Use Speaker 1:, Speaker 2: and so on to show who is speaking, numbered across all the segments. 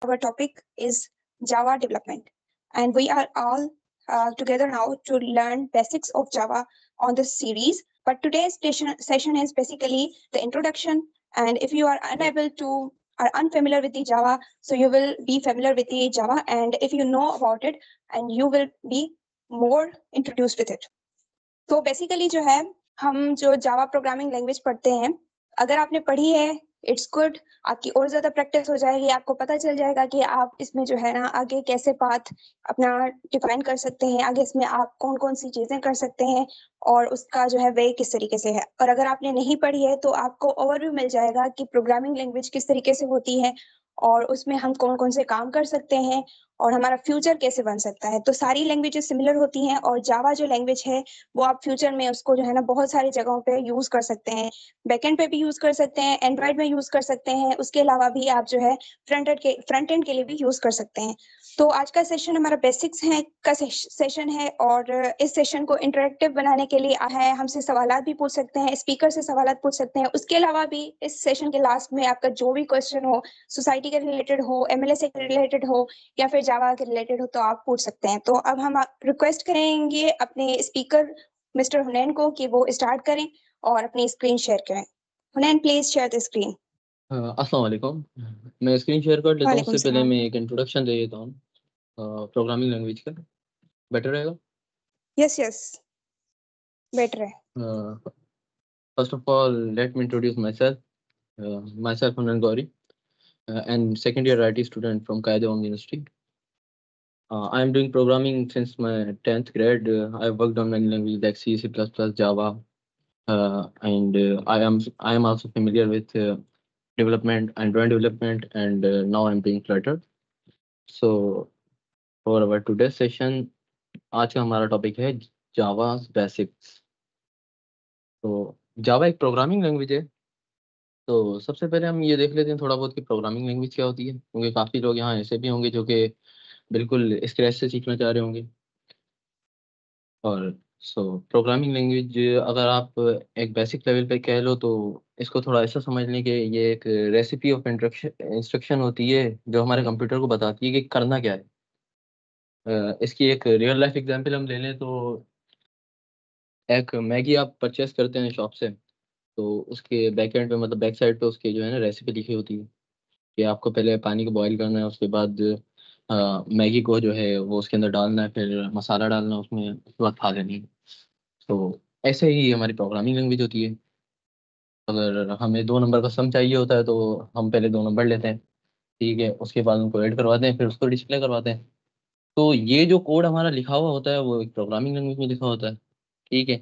Speaker 1: Our topic is Java development, and we are all together now to learn basics of Java on this series. But today's session is basically the introduction. And if you are unable to are unfamiliar with the Java, so you will be familiar with the Java, and if you know about it, and you will be more introduced with it. तो basically जो है हम जो Java programming language पढ़ते हैं, अगर आपने पढ़ी है इट्स गुड, आपकी और ज्यादा प्रैक्टिस हो जाएगी, आपको पता चल जाएगा कि आप इसमें जो है ना आगे कैसे पाथ अपना डिफाइन कर सकते हैं, आगे इसमें आप कौन कौन सी चीजें कर सकते हैं और उसका जो है वे किस तरीके से है। और अगर आपने नहीं पढ़ी है तो आपको ओवरव्यू मिल जाएगा कि प्रोग्रामिंग लैंग्वेज किस तरीके से होती है और उसमें हम कौन कौन से काम कर सकते हैं और हमारा फ्यूचर कैसे बन सकता है। तो सारी लैंग्वेजेस सिमिलर होती हैं और जावा जो लैंग्वेज है वो आप फ्यूचर में उसको जो है ना बहुत सारी जगहों पे यूज कर सकते हैं, बैकएंड पे भी यूज कर सकते हैं, एंड्रॉइड में यूज कर सकते हैं, उसके अलावा भी आप जो है फ्रंट एंड के लिए भी यूज कर सकते हैं। तो आज का सेशन हमारा बेसिक्स है का सेशन है और इस सेशन को इंटरेक्टिव बनाने के लिए है हमसे सवालात भी पूछ सकते हैं, स्पीकर से सवालात पूछ सकते हैं। उसके अलावा भी इस सेशन के लास्ट में आपका जो भी क्वेश्चन हो, सोसाइटी के रिलेटेड हो, एमएलए से रिलेटेड हो या फिर जावा के रिलेटेड हो, तो आप पूछ सकते हैं। तो अब हम रिक्वेस्ट करेंगे अपने स्पीकर मिस्टर हुनैन को कि वो स्टार्ट करें और अपनी स्क्रीन शेयर करें। हुनैन प्लीज शेयर द स्क्रीन।
Speaker 2: अस्सलाम वालेकुम। मैं स्क्रीन शेयर कर लेता हूँ।
Speaker 1: वालेकुम
Speaker 2: उससे पहले
Speaker 1: सलाम।
Speaker 2: मैं एक इंट्रोडक्शन दे देता हूँ प्रोग्रामिंग लैंग्वेज का, बेटर रहेगा।
Speaker 1: यस यस, बेटर है।
Speaker 2: First of all let me introduce myself Hunain Gauri, and second year IT student from Qaeda University. I am doing programming since my 10th grade. I've worked on many languages like C, C++, Java, and I am also familiar with development, Android development, and now I'm doing Flutter. So for our today's session, आज का हमारा topic है जावा basics. तो जावा एक programming language है। तो सबसे पहले हम ये देख लेते हैं थोड़ा बहुत कि प्रोग्रामिंग लैंग्वेज क्या होती है, क्योंकि काफ़ी लोग यहाँ ऐसे भी होंगे जो कि बिल्कुल स्क्रैच से सीखना चाह रहे होंगे। और प्रोग्रामिंग लैंग्वेज अगर आप एक बेसिक लेवल पे कह लो तो इसको थोड़ा ऐसा समझ लें कि ये एक रेसिपी ऑफ इंस्ट्रक्शन होती है जो हमारे कंप्यूटर को बताती है कि करना क्या है। इसकी एक रियल लाइफ एग्जांपल हम ले लें तो एक मैगी आप परचेस करते हैं शॉप से, तो उसके बैक एंड पे मतलब बैक साइड पे उसके जो है ना रेसिपी लिखी होती है कि आपको पहले पानी को बॉईल करना है, उसके बाद मैगी को जो है वो उसके अंदर डालना है, फिर मसाला डालना है उसमें, उसके बाद खा लेनी है। तो ऐसे ही हमारी प्रोग्रामिंग लैंग्वेज होती है। अगर हमें 2 नंबर का सम चाहिए होता है तो हम पहले 2 नंबर लेते हैं, ठीक है, उसके बाद उनको ऐड करवाते हैं, फिर उसको डिस्प्ले करवाते हैं। तो ये जो कोड हमारा लिखा हुआ होता है वो एक प्रोग्रामिंग लैंग्वेज में लिखा होता है, ठीक है।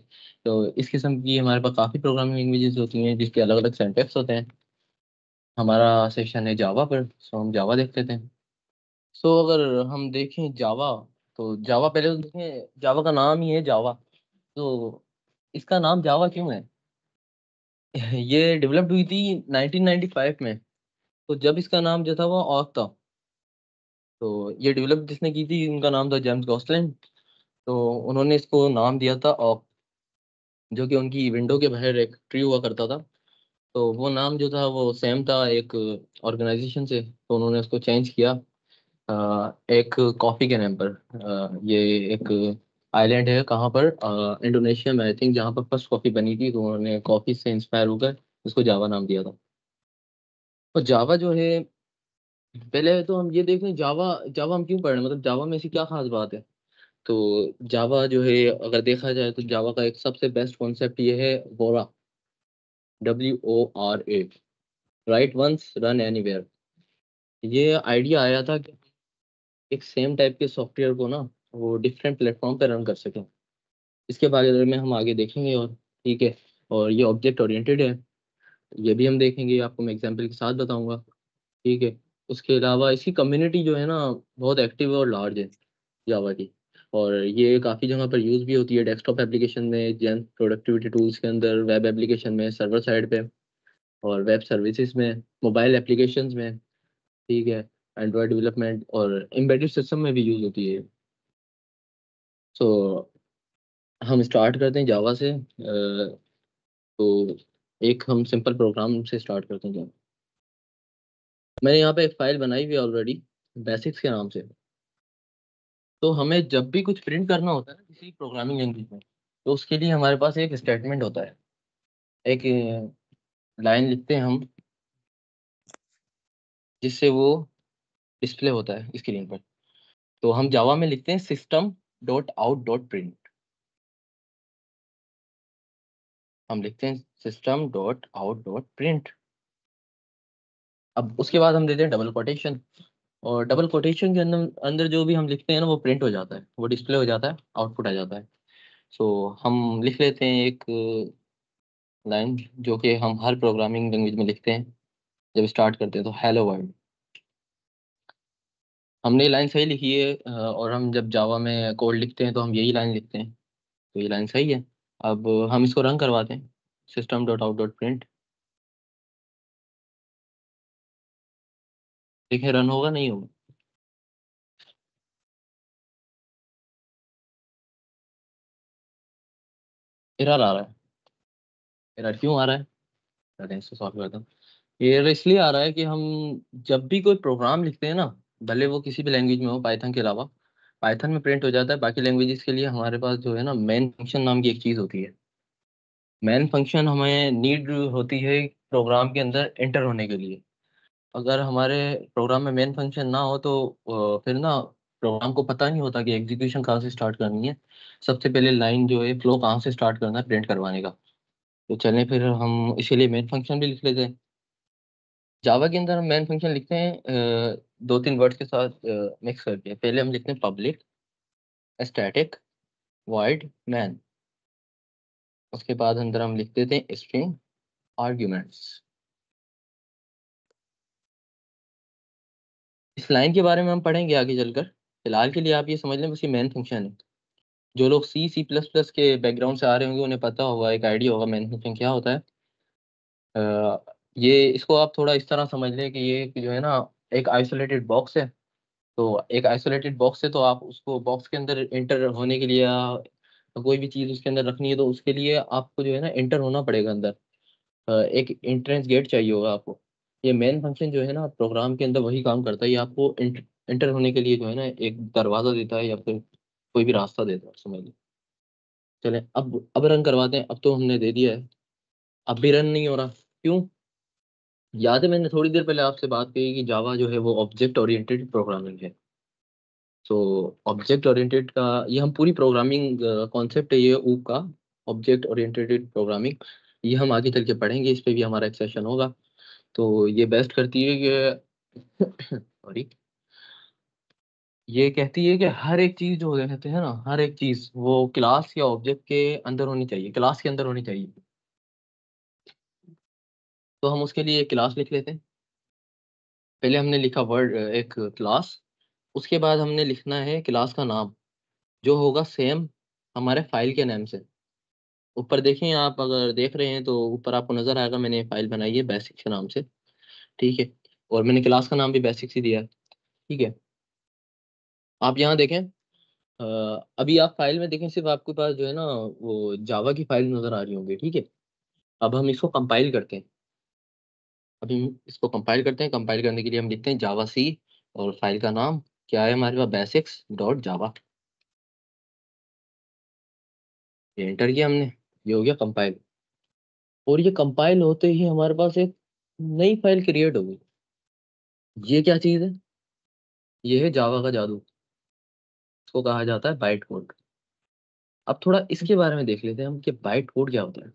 Speaker 2: तो इस किस्म की हमारे पास काफ़ी प्रोग्रामिंग लैंग्वेजेस होती हैं जिसके अलग अलग सिंटैक्स होते हैं। हमारा सेक्शन है जावा पर, सो हम जावा देख लेते हैं। सो अगर हम देखें जावा, तो जावा पहले तो देखें, जावा का नाम ही है जावा। तो इसका नाम जावा क्यों है? ये डेवलप्ड हुई थी 1995 में। तो जब इसका नाम जो था वो ऑक था। तो ये डेवलप जिसने की थी उनका नाम था जेम्स गॉसलिन। तो उन्होंने इसको नाम दिया था ऑक, जो कि उनकी विंडो के बाहर एक ट्री हुआ करता था। तो वो नाम जो था वो सेम था एक ऑर्गेनाइजेशन से, तो उन्होंने उसको चेंज किया एक कॉफ़ी के नाम पर। ये एक आइलैंड है कहाँ पर, इंडोनेशिया में आई थिंक, जहाँ पर फर्स्ट कॉफ़ी बनी थी, तो उन्होंने कॉफ़ी से इंस्पायर होकर उसको जावा नाम दिया था। और जावा जो है, पहले तो हम ये देख लें जावा जावा हम क्यों पढ़ रहे हैं, मतलब जावा में ऐसी क्या खास बात है। तो जावा जो है अगर देखा जाए तो जावा का एक सबसे बेस्ट कॉन्सेप्ट ये है वोरा, WORA, write once run anywhere. ये आइडिया आया था कि एक सेम टाइप के सॉफ्टवेयर को ना वो डिफरेंट प्लेटफॉर्म पे रन कर सकें। इसके बारे में हम आगे देखेंगे, और ठीक है, और ये ऑब्जेक्ट ओरिएंटेड है, ये भी हम देखेंगे, आपको मैं एग्जांपल के साथ बताऊंगा, ठीक है। उसके अलावा इसकी कम्युनिटी जो है ना बहुत एक्टिव और लार्ज है जावा की, और ये काफ़ी जगह पर यूज़ भी होती है, डेस्कटॉप एप्लीकेशन में, जेन प्रोडक्टिविटी टूल्स के अंदर, वेब एप्लीकेशन में सर्वर साइड पे, और वेब सर्विसेज में, मोबाइल एप्लीकेशंस में, ठीक है, एंड्रॉयड डेवलपमेंट और एम्बेडेड सिस्टम में भी यूज़ होती है। सो हम स्टार्ट करते हैं जावा से। तो एक हम सिंपल प्रोग्राम से स्टार्ट करते हैं जावा। मैंने यहाँ पे एक फाइल बनाई हुई है ऑलरेडी, बेसिक्स के नाम से। तो हमें जब भी कुछ प्रिंट करना होता है ना किसी प्रोग्रामिंग लैंग्वेज में, तो उसके लिए हमारे पास एक स्टेटमेंट होता है, एक लाइन लिखते हैं हम, जिससे वो डिस्प्ले होता है स्क्रीन पर। तो हम जावा में लिखते हैं system.out.print। हम लिखते हैं system.out.print। अब उसके बाद हम देते हैं डबल कोटेशन, और डबल कोटेशन के अंदर अंदर जो भी हम लिखते हैं ना वो प्रिंट हो जाता है, वो डिस्प्ले हो जाता है, आउटपुट आ जाता है। सो हम लिख लेते हैं एक लाइन जो कि हम हर प्रोग्रामिंग लैंग्वेज में लिखते हैं जब स्टार्ट करते हैं, तो हेलो वर्ल्ड। हमने ये लाइन सही लिखी है, और हम जब जावा में कोड लिखते हैं तो हम यही लाइन लिखते हैं, तो ये लाइन सही है। अब हम इसको रन करवाते हैं, system.out.print। देखें रन होगा नहीं होगा। एरर आ रहा है। एरर क्यों आ रहा है? पहले इसको सॉल्व करता हूँ। एरर इसलिए आ रहा है कि हम जब भी कोई प्रोग्राम लिखते हैं ना, भले वो किसी भी लैंग्वेज में हो पाइथन के अलावा, पाइथन में प्रिंट हो जाता है। बाकी लैंग्वेजेस के लिए हमारे पास जो है ना मेन फंक्शन नाम की एक चीज़ होती है। मेन फंक्शन हमें नीड होती है प्रोग्राम के अंदर एंटर होने के लिए। अगर हमारे प्रोग्राम में मेन फंक्शन ना हो तो फिर ना प्रोग्राम को पता नहीं होता कि एग्जीक्यूशन कहाँ से स्टार्ट करनी है, सबसे पहले लाइन जो है फ्लो कहाँ से स्टार्ट करना है प्रिंट करवाने का। तो चलें फिर हम इसीलिए मेन फंक्शन भी लिख लेते हैं। जावा के अंदर हम मेन फंक्शन लिखते हैं दो तीन वर्ड्स के साथ मिक्स करके। पहले हम लिखते हैं पब्लिक स्टैटिक वॉइड मैन। उसके बाद अंदर हम लिख देते हैं स्ट्रिंग आर्ग्यूमेंट्स। इस लाइन के बारे में हम पढ़ेंगे आगे चलकर। फिलहाल के लिए आप ये समझ लें बस ये मेन फंक्शन है। जो लोग C++ के बैकग्राउंड से आ रहे होंगे उन्हें पता होगा, एक आइडिया होगा मेन फंक्शन क्या होता है। ये इसको आप थोड़ा इस तरह समझ लें कि ये जो है ना एक आइसोलेटेड बॉक्स है। तो एक आइसोलेटेड बॉक्स है, तो आप उसको बॉक्स के अंदर एंटर होने के लिए या कोई भी चीज़ उसके अंदर रखनी है तो उसके लिए आपको जो है ना एंटर होना पड़ेगा अंदर। एक एंट्रेंस गेट चाहिए होगा आपको। ये मेन फंक्शन जो है ना प्रोग्राम के अंदर वही काम करता है, ये आपको एंटर होने के लिए जो है ना एक दरवाज़ा देता है या फिर कोई भी रास्ता देता है, समझ लीजिए। चलें अब रन करवाते हैं। अब तो हमने दे दिया है, अब भी रन नहीं हो रहा। क्यों? याद है मैंने थोड़ी देर पहले आपसे बात कही कि जावा जो है वो ऑब्जेक्ट ओरिएंटेड प्रोग्रामिंग है। तो ऑब्जेक्ट ओरिएंटेड का ये हम पूरी प्रोग्रामिंग कॉन्सेप्ट है ये ऊप का, ऑब्जेक्ट ओरिएंटेड प्रोग्रामिंग। ये हम आगे चल के पढ़ेंगे, इस पे भी हमारा एक सेशन होगा। तो ये बेस्ट करती है कि सॉरी, ये कहती है कि हर एक चीज जो कहते हैं ना, हर एक चीज वो क्लास या ऑब्जेक्ट के अंदर होनी चाहिए, क्लास के अंदर होनी चाहिए। तो हम उसके लिए क्लास लिख लेते हैं। पहले हमने लिखा वर्ड एक क्लास, उसके बाद हमने लिखना है क्लास का नाम जो होगा सेम हमारे फाइल के नाम से। ऊपर देखें, आप अगर देख रहे हैं तो ऊपर आपको नजर आएगा मैंने फाइल बनाई है बेसिक्स के नाम से, ठीक है। और मैंने क्लास का नाम भी बेसिक्स ही दिया है, ठीक है। आप यहाँ देखें, अभी आप फाइल में देखें, सिर्फ आपके पास जो है ना वो जावा की फाइल नजर आ रही होंगी, ठीक है। अब हम इसको कंपाइल करते हैं। अभी हम इसको कंपाइल करते हैं। कंपाइल करने के लिए हम लिखते हैं जावा सी, और फाइल का नाम क्या है हमारे पास, basics.java। ये एंटर किया हमने, ये हो गया कंपाइल। और ये कंपाइल होते ही हमारे पास एक नई फाइल क्रिएट हो गई। ये क्या चीज़ है? ये है जावा का जादू, इसको कहा जाता है बाइट कोड। अब थोड़ा इसके बारे में देख लेते हैं हम कि बाइट कोड क्या होता है।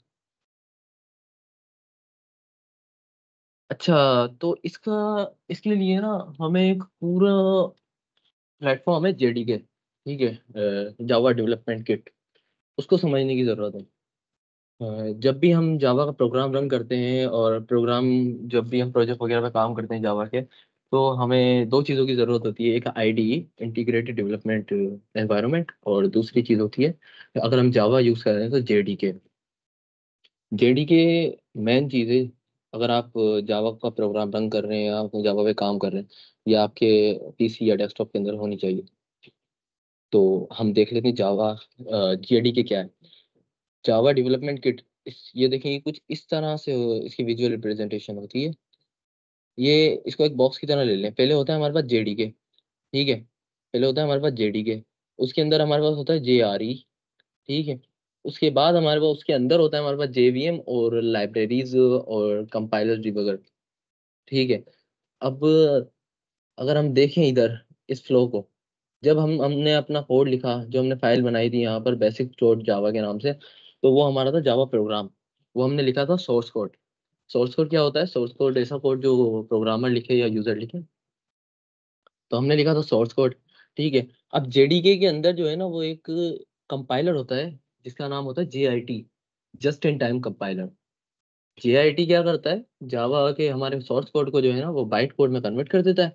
Speaker 2: अच्छा, तो इसका इसके लिए ना हमें एक पूरा प्लेटफॉर्म है जेडीके, ठीक है, जावा डेवलपमेंट किट, उसको समझने की ज़रूरत है। जब भी हम जावा का प्रोग्राम रन करते हैं और प्रोग्राम जब भी हम प्रोजेक्ट वगैरह पे काम करते हैं जावा के, तो हमें दो चीज़ों की ज़रूरत होती है। एक आईडीई, इंटीग्रेटेड डेवलपमेंट एनवायरनमेंट, और दूसरी चीज़ होती है अगर हम जावा यूज़ कर रहे हैं तो जेडीके। जेडीके मेन चीज़ है। अगर आप जावा का प्रोग्राम रन कर रहे हैं या आप जावा पे काम कर रहे हैं, या आपके पीसी या डेस्कटॉप के अंदर होनी चाहिए। तो हम देख लेते हैं जावा जेडीके क्या है। जावा डेवलपमेंट किट, इस ये देखें, ये कुछ इस तरह से इसकी विजुअल रिप्रेजेंटेशन होती है। ये इसको एक बॉक्स की तरह ले लें। पहले होता है हमारे पास जेडीके, ठीक है, पहले होता है हमारे पास जेडीके, उसके अंदर हमारे पास होता है जेआरई, ठीक है, उसके बाद हमारे पास उसके अंदर होता है हमारे पास जेवीएम और लाइब्रेरीज और कंपाइलर डिबगर, ठीक है। अब अगर हम देखें इधर इस फ्लो को, जब हमने अपना कोड लिखा, जो हमने फाइल बनाई थी यहाँ पर बेसिक डॉट जावा के नाम से, तो वो हमारा था जावा प्रोग्राम। वो हमने लिखा था सोर्स कोड। सोर्स कोड क्या होता है? सोर्स कोड ऐसा कोड जो प्रोग्रामर लिखे या यूजर लिखे, तो हमने लिखा था सोर्स कोड, ठीक है। अब जेडीके के अंदर जो है ना वो एक कंपाइलर होता है जिसका नाम होता है JIT, just in time compiler. JIT क्या करता है? जावा के हमारे सोर्स कोड को जो है ना वो बाइट कोड में कन्वर्ट कर देता है,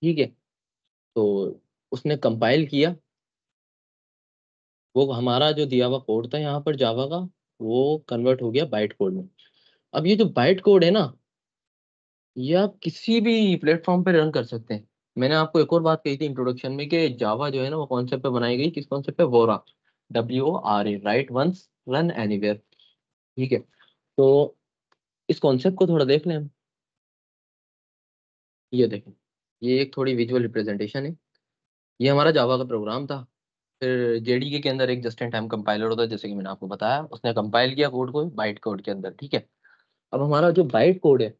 Speaker 2: ठीक है। तो उसने कंपाइल किया, वो हमारा जो दिया हुआ कोड था यहाँ पर जावा का, वो कन्वर्ट हो गया बाइट कोड में। अब ये जो बाइट कोड है ना, ये आप किसी भी प्लेटफॉर्म पे रन कर सकते हैं। मैंने आपको एक और बात कही थी इंट्रोडक्शन में कि जावा जो है ना वो कॉन्सेप्ट पे बनाई गई, किस कॉन्सेप्ट पे? वोरा, WORA, write once run anywhere, ठीक है। तो इस कॉन्सेप्ट को थोड़ा देख लें हम। ये देखें, ये एक थोड़ी विजुअल रिप्रेजेंटेशन है। ये हमारा जावा का प्रोग्राम था। फिर जेडीके के अंदर एक जस्ट इन टाइम कंपाइलर होता है, जैसे कि मैंने आपको बताया, उसने कंपाइल किया कोड को बाइट कोड के अंदर, ठीक है। अब हमारा जो बाइट कोड है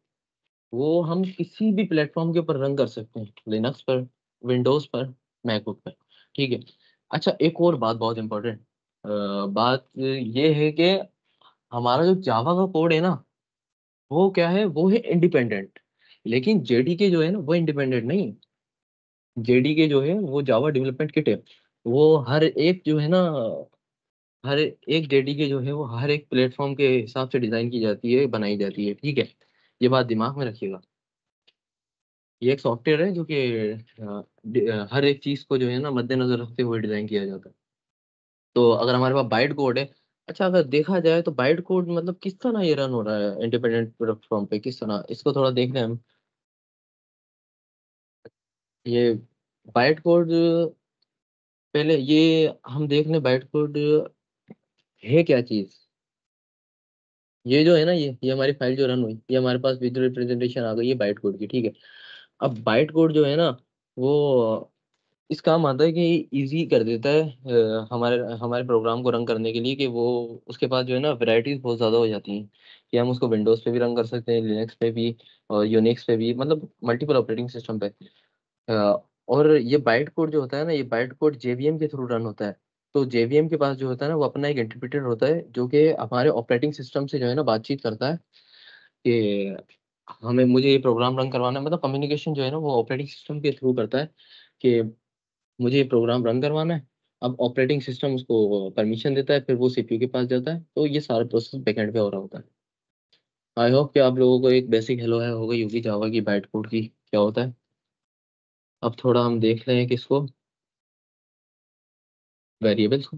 Speaker 2: वो हम किसी भी प्लेटफॉर्म के ऊपर रन कर सकते हैं, लिनक्स पर, विंडोज पर, मैकबुक पर, ठीक है। अच्छा, एक और बात बहुत इंपॉर्टेंट बात ये है कि हमारा जो जावा का कोड है ना वो क्या है? वो है इंडिपेंडेंट। लेकिन जेडीके जो है ना वो इंडिपेंडेंट नहीं। जेडीके जो है वो जावा डेवलपमेंट किट है। वो हर एक जो है ना, हर एक जेडीके जो है वो हर एक प्लेटफॉर्म के हिसाब से डिजाइन की जाती है, बनाई जाती है, ठीक है। ये बात दिमाग में रखिएगा। ये एक सॉफ्टवेयर है जो कि हर एक चीज को जो है ना मद्देनजर रखते हुए डिजाइन किया जाता है। तो अगर हमारे पास बाइट कोड है, अच्छा अगर देखा जाए तो बाइट कोड मतलब किस तरह ये रन हो रहा है इंडिपेंडेंट प्लेटफॉर्म पे, किस तरह, इसको थोड़ा देख लें हम। ये बाइट कोड, पहले ये हम देख लें बाइट कोड है क्या चीज। ये जो है ना, ये हमारी फाइल जो रन हुई, ये हमारे पास विजुअल रिप्रेजेंटेशन आ गई है बाइट कोड की, ठीक है। अब बाइट कोड जो है ना वो इस काम आता है कि इजी कर देता है हमारे हमारे प्रोग्राम को रन करने के लिए, कि वो उसके पास जो है ना वैरायटीज बहुत ज़्यादा हो जाती हैं, कि हम उसको विंडोज़ पे भी रन कर सकते हैं, लिनक्स पे भी और यूनिक्स पे भी, मतलब मल्टीपल ऑपरेटिंग सिस्टम पे। और ये बाइट कोड जो होता है ना, ये बाइट कोड जेवीएम के थ्रू रन होता है। तो जेवीएम के पास जो होता है ना वो अपना एक इंटरप्रेटर होता है जो कि हमारे ऑपरेटिंग सिस्टम से जो है ना बातचीत करता है कि हमें मुझे ये प्रोग्राम रन करवाना है, मतलब कम्युनिकेशन जो है ना वो ऑपरेटिंग सिस्टम के थ्रू करता है कि मुझे ये प्रोग्राम रन करवाना है। अब ऑपरेटिंग सिस्टम उसको परमिशन देता है, फिर वो सीपीयू के पास जाता है, तो ये सारा प्रोसेस बैकएंड पे हो रहा होता है। आई होप कि आप लोगों को एक बेसिक हेलो है हो गई होगी जावा की बाइट कोड की क्या होता है। अब थोड़ा हम देख रहे हैं किसको, वेरिएबल्स को।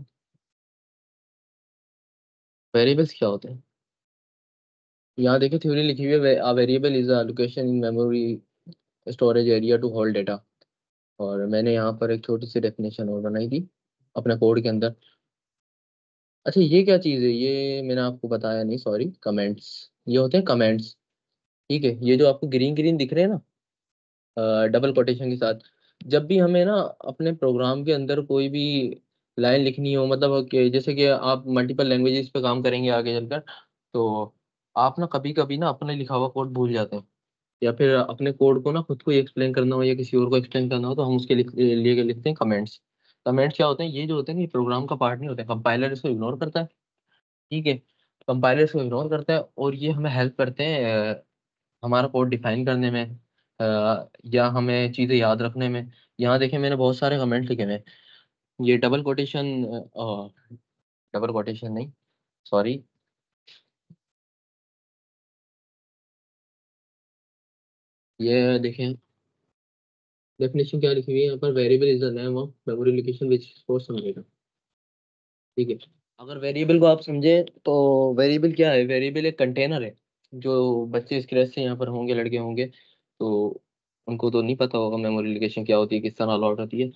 Speaker 2: वेरिएबल्स क्या होते हैं? यहाँ देखिए थ्योरी लिखी हुई है, variable is a location in memory storage area to hold data. और मैंने यहाँ पर एक छोटी सी डेफिनेशन और बनाई थी अपने कोड के अंदर। अच्छा, ये क्या चीज़ है? ये मैंने आपको बताया नहीं, सॉरी, कमेंट्स। ये होते हैं कमेंट्स, ठीक है। ये जो आपको ग्रीन ग्रीन दिख रहे हैं ना डबल कोटेशन के साथ, जब भी हमें ना अपने प्रोग्राम के अंदर कोई भी लाइन लिखनी हो, मतलब कि जैसे कि आप मल्टीपल लैंग्वेजेस पे काम करेंगे आगे चलकर, तो आप ना कभी कभी ना अपने लिखा हुआ कोड भूल जाते हैं, या फिर अपने कोड को ना खुद को एक्सप्लेन करना हो या किसी और को एक्सप्लेन करना हो, तो हम उसके लिए लिखते हैं कमेंट्स। कमेंट्स क्या होते हैं? ये जो होते हैं ये प्रोग्राम का पार्ट नहीं होते, कंपाइलर इसको इग्नोर करता है, ठीक है। कंपाइलर इसको इग्नोर करता है और ये हमें हेल्प करते हैं हमारा कोड डिफाइन करने में, या हमें चीज़ें याद रखने में। यहाँ देखें मैंने बहुत सारे कमेंट लिखे हुए हैं। ये डबल कोटेशन, डबल कोटेशन नहीं, सॉरी, ये देखें डेफिनेशन क्या लिखी हुई है यहाँ पर, variable is the name of memory location which store some data, ठीक है। अगर वेरिएबल को आप समझे तो वेरिएबल क्या है? वेरिएबल एक कंटेनर है। जो बच्चे इस क्लास से यहाँ पर होंगे, लड़के होंगे, तो उनको तो नहीं पता होगा मेमोरी लोकेशन क्या होती है, किस तरह अलॉट होती है।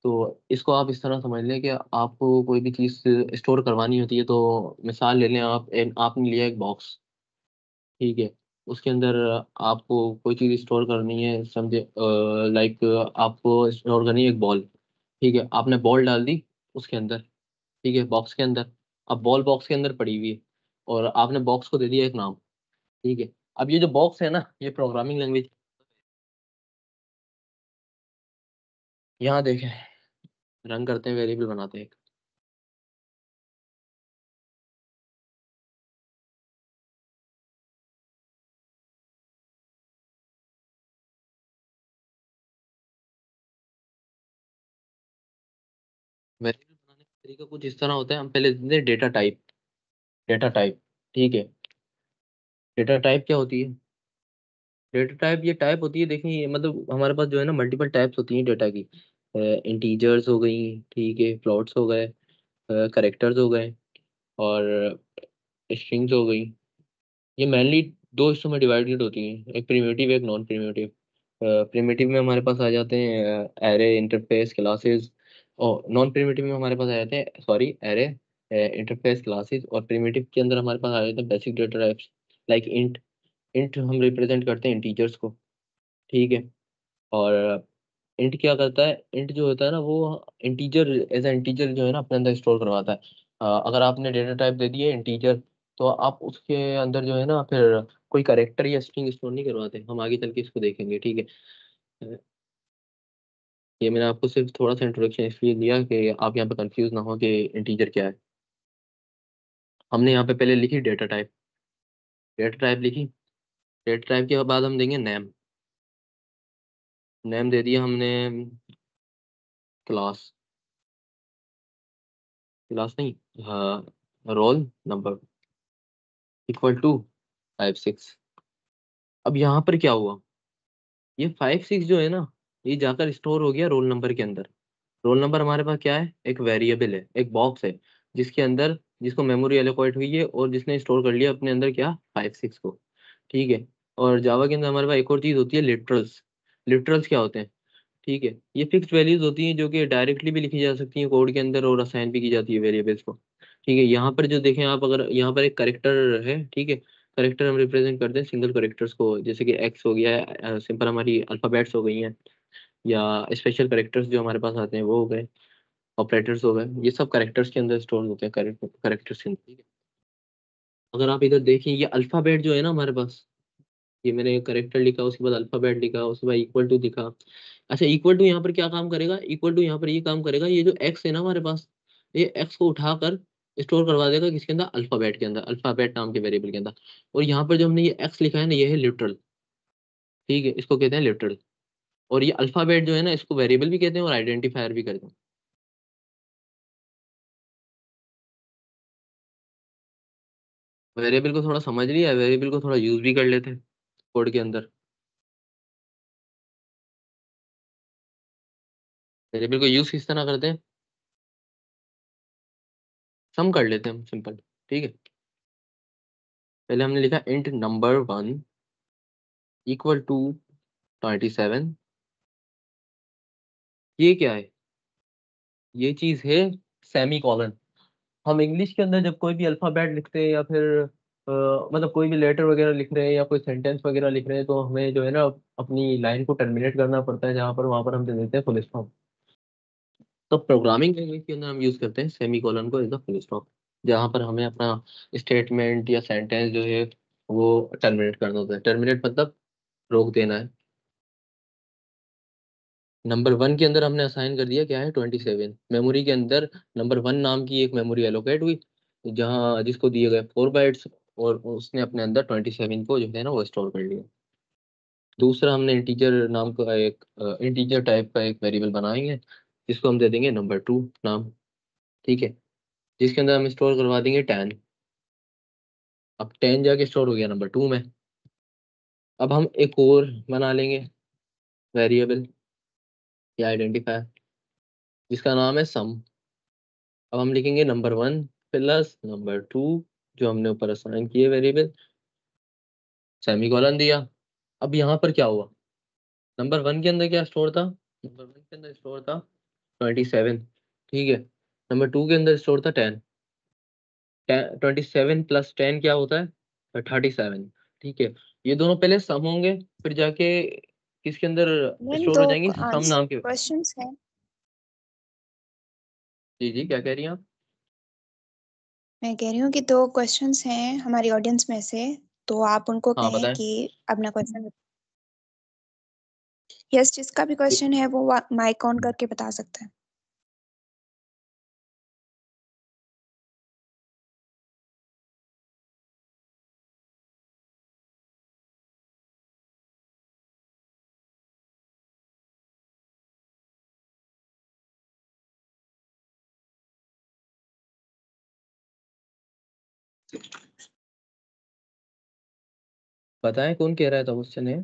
Speaker 2: तो इसको आप इस तरह समझ लें कि आपको कोई भी चीज़ स्टोर करवानी होती है, तो मिसाल ले लें आप, आपने लिया एक बॉक्स, ठीक है। उसके अंदर आपको कोई चीज़ स्टोर करनी है, समझे, लाइक आपको स्टोर करनी है एक बॉल। ठीक है, आपने बॉल डाल दी उसके अंदर, ठीक है, बॉक्स के अंदर। अब बॉल बॉक्स के अंदर पड़ी हुई है और आपने बॉक्स को दे दिया एक नाम। ठीक है, अब ये जो बॉक्स है ना, ये प्रोग्रामिंग लैंग्वेज, यहाँ देखें, रन करते हैं, वेरिएबल बनाते हैं। वेरिएबल बनाने का तरीका कुछ इस तरह होता है, हम पहले देते हैं डेटा टाइप। डेटा टाइप, ठीक है। डेटा टाइप क्या होती है? डेटा टाइप ये टाइप होती है, देखिए ये मतलब हमारे पास जो है ना मल्टीपल टाइप्स होती हैं डेटा की। इंटीजर्स हो गई, ठीक है, फ्लोट्स हो गए, करेक्टर्स हो गए, और स्ट्रिंग्स हो गई। ये मेनली दो हिस्सों में डिवाइडेड होती हैं, एक प्रिमिटिव एक नॉन प्रिमिटिव। प्रिमिटिव में हमारे पास आ जाते हैं एरे, इंटरफेस, क्लासेस। और नॉन प्रिमिटिव में हमारे पास आ जाते हैं, सॉरी, एरे, इंटरफेस, क्लासेस। और प्रिमिटिव के अंदर हमारे पास आ जाते हैं basic data types, like int. Int हम रिप्रेजेंट करते हैं इंटीजर्स को, ठीक है। और इंट क्या करता है? इंट जो होता है ना, वो इंटीजर, एज इंटीजर जो है ना अपने अंदर स्टोर करवाता है। अगर आपने डेटा टाइप दे दिया इंटीजर, तो आप उसके अंदर जो है ना फिर कोई करेक्टर या स्ट्रिंग स्टोर नहीं करवाते। हम आगे चल के इसको देखेंगे, ठीक है। ये मैंने आपको सिर्फ थोड़ा सा इंट्रोडक्शन इसलिए दिया कि आप यहाँ पे कंफ्यूज ना हो कि इंटीजर क्या है। हमने यहाँ पे पहले लिखी डेटा टाइप। डेटा टाइप लिखी, डेटा टाइप के बाद हम देंगे नेम। नेम दे दिया हमने क्लास। क्लास नहीं, हाँ, रोल नंबर इक्वल टू 5 6। अब यहाँ पर क्या हुआ? ये 5 6 जो है ना, ये जाकर स्टोर हो गया रोल नंबर के अंदर। रोल नंबर हमारे पास क्या है? एक वेरिएबल है, एक बॉक्स है, जिसके अंदर, जिसको मेमोरी एलोकेट हुई है और जिसने स्टोर कर लिया अपने अंदर क्या, 5 6 को। ठीक है। और जावा के अंदर हमारे पास एक और चीज होती है, लिटरल्स। लिटरल्स क्या होते हैं? ठीक है, ये फिक्स्ड वैल्यूज होती हैं जो कि डायरेक्टली भी लिखी जा सकती हैं कोड के अंदर और असाइन भी की जाती है वेरिएबल्स को। ठीक है, यहाँ पर जो देखें आप, अगर यहाँ पर एक करेक्टर है, ठीक है, करेक्टर हम रिप्रेजेंट करते हैं सिंगल करेक्टर्स को, जैसे कि एक्स हो गया है, सिंपल हमारी अल्फाबेट्स हो गई हैं, या स्पेशल करेक्टर्स जो हमारे पास आते हैं वो हो गए, ऑपरेटर्स हो गए, ये सब करेक्टर्स के अंदर स्टोर होते हैं, करेक्टर्स के अंदर, ठीक है। अगर आप इधर देखें, ये अल्फाबेट जो है ना हमारे पास, ये मैंने करेक्टर लिखा, उसके बाद अल्फाबेट लिखा, उसके बाद इक्वल टू लिखा। अच्छा, इक्वल टू यहाँ पर क्या काम करेगा? इक्वल टू यहाँ पर ये काम करेगा, ये जो एक्स है ना हमारे पास, ये एक्स को उठाकर स्टोर करवा देगा किसके अंदर? अल्फाबेट के अंदर, अल्फाबेट नाम के वेरिएबल के अंदर। और यहाँ पर जो हमने ये एक्स लिखा है ना, ये है लिटरल। ठीक है, इसको कहते हैं लिटरल। और ये अल्फाबेट जो है ना, इसको वेरिएबल भी कहते हैं और आइडेंटिफायर भी कहते हैं। वेरिएबल को थोड़ा समझ लिया, वेरिएबल को थोड़ा यूज भी कर लेते हैं कोड के अंदर। वेरिएबल को यूज किस तरह करते हैं? सम कर लेते हैं हम, सिंपल। ठीक है, पहले हमने लिखा इंट नंबर 1 इक्वल टू 27। ये क्या है? ये चीज है सेमी कॉलन। हम इंग्लिश के अंदर जब कोई भी अल्फाबेट लिखते हैं या फिर मतलब कोई भी लेटर वगैरह लिख रहे हैं या कोई सेंटेंस वगैरह लिख रहे हैं, तो हमें जो है ना अपनी लाइन को टर्मिनेट करना पड़ता है, जहाँ पर वहां पर हम दे देते हैं फुल स्टॉप। तो प्रोग्रामिंग लैंग्वेज के अंदर हम यूज करते हैं सेमी कॉलन को एज अ फुल स्टॉप, जहाँ पर हमें अपना स्टेटमेंट या सेंटेंस जो है वो टर्मिनेट करना होता है। टर्मिनेट मतलब रोक देना है। नंबर 1 के अंदर हमने असाइन कर दिया क्या है, 27। मेमोरी के अंदर नंबर 1 नाम की एक मेमोरी एलोकेट हुई, जहाँ जिसको दिए गए 4 बाइट्स, और उसने अपने अंदर 27 को जो है ना वो स्टोर कर लिया। दूसरा, हमने इंटीजर नाम का एक इंटीजर टाइप का एक वेरिएबल बनाएंगे, जिसको हम दे देंगे नंबर 2 नाम। ठीक है, जिसके अंदर हम स्टोर करवा देंगे 10। अब 10 जाके स्टोर हो गया नंबर 2 में। अब हम एक और बना लेंगे वेरिएबल या आइडेंटिफायर, जिसका नाम है सम। अब हम लिखेंगे नंबर 1 प्लस नंबर 2, जो हमने ऊपर असाइन किए वेरिएबल, सेमीकोलन दिया। अब यहाँ पर क्या हुआ? नंबर 1 के अंदर क्या स्टोर था? नंबर 1 के अंदर स्टोर था 27। ठीक है, नंबर 2 के अंदर स्टोर था 10। 27 + 10 क्या होता है? 37। ठीक है, ये दोनों पहले सम होंगे, फिर जाके किसके अंदर
Speaker 1: मैम
Speaker 2: स्टोर
Speaker 1: दो
Speaker 2: हो जाएंगी, सम नाम के।
Speaker 1: क्वेश्चंस हैं।
Speaker 2: जी जी, क्या कह रही हैं आप?
Speaker 1: मैं कह रही हूँ कि दो क्वेश्चंस हैं हमारी ऑडियंस में से, तो आप उनको
Speaker 2: हाँ
Speaker 1: कहें
Speaker 2: बताएं।
Speaker 1: कि अपना क्वेश्चन। यस, जिसका भी क्वेश्चन है वो माइक ऑन करके बता सकता है।
Speaker 2: बताएं कौन कह रहा था क्वेश्चन है?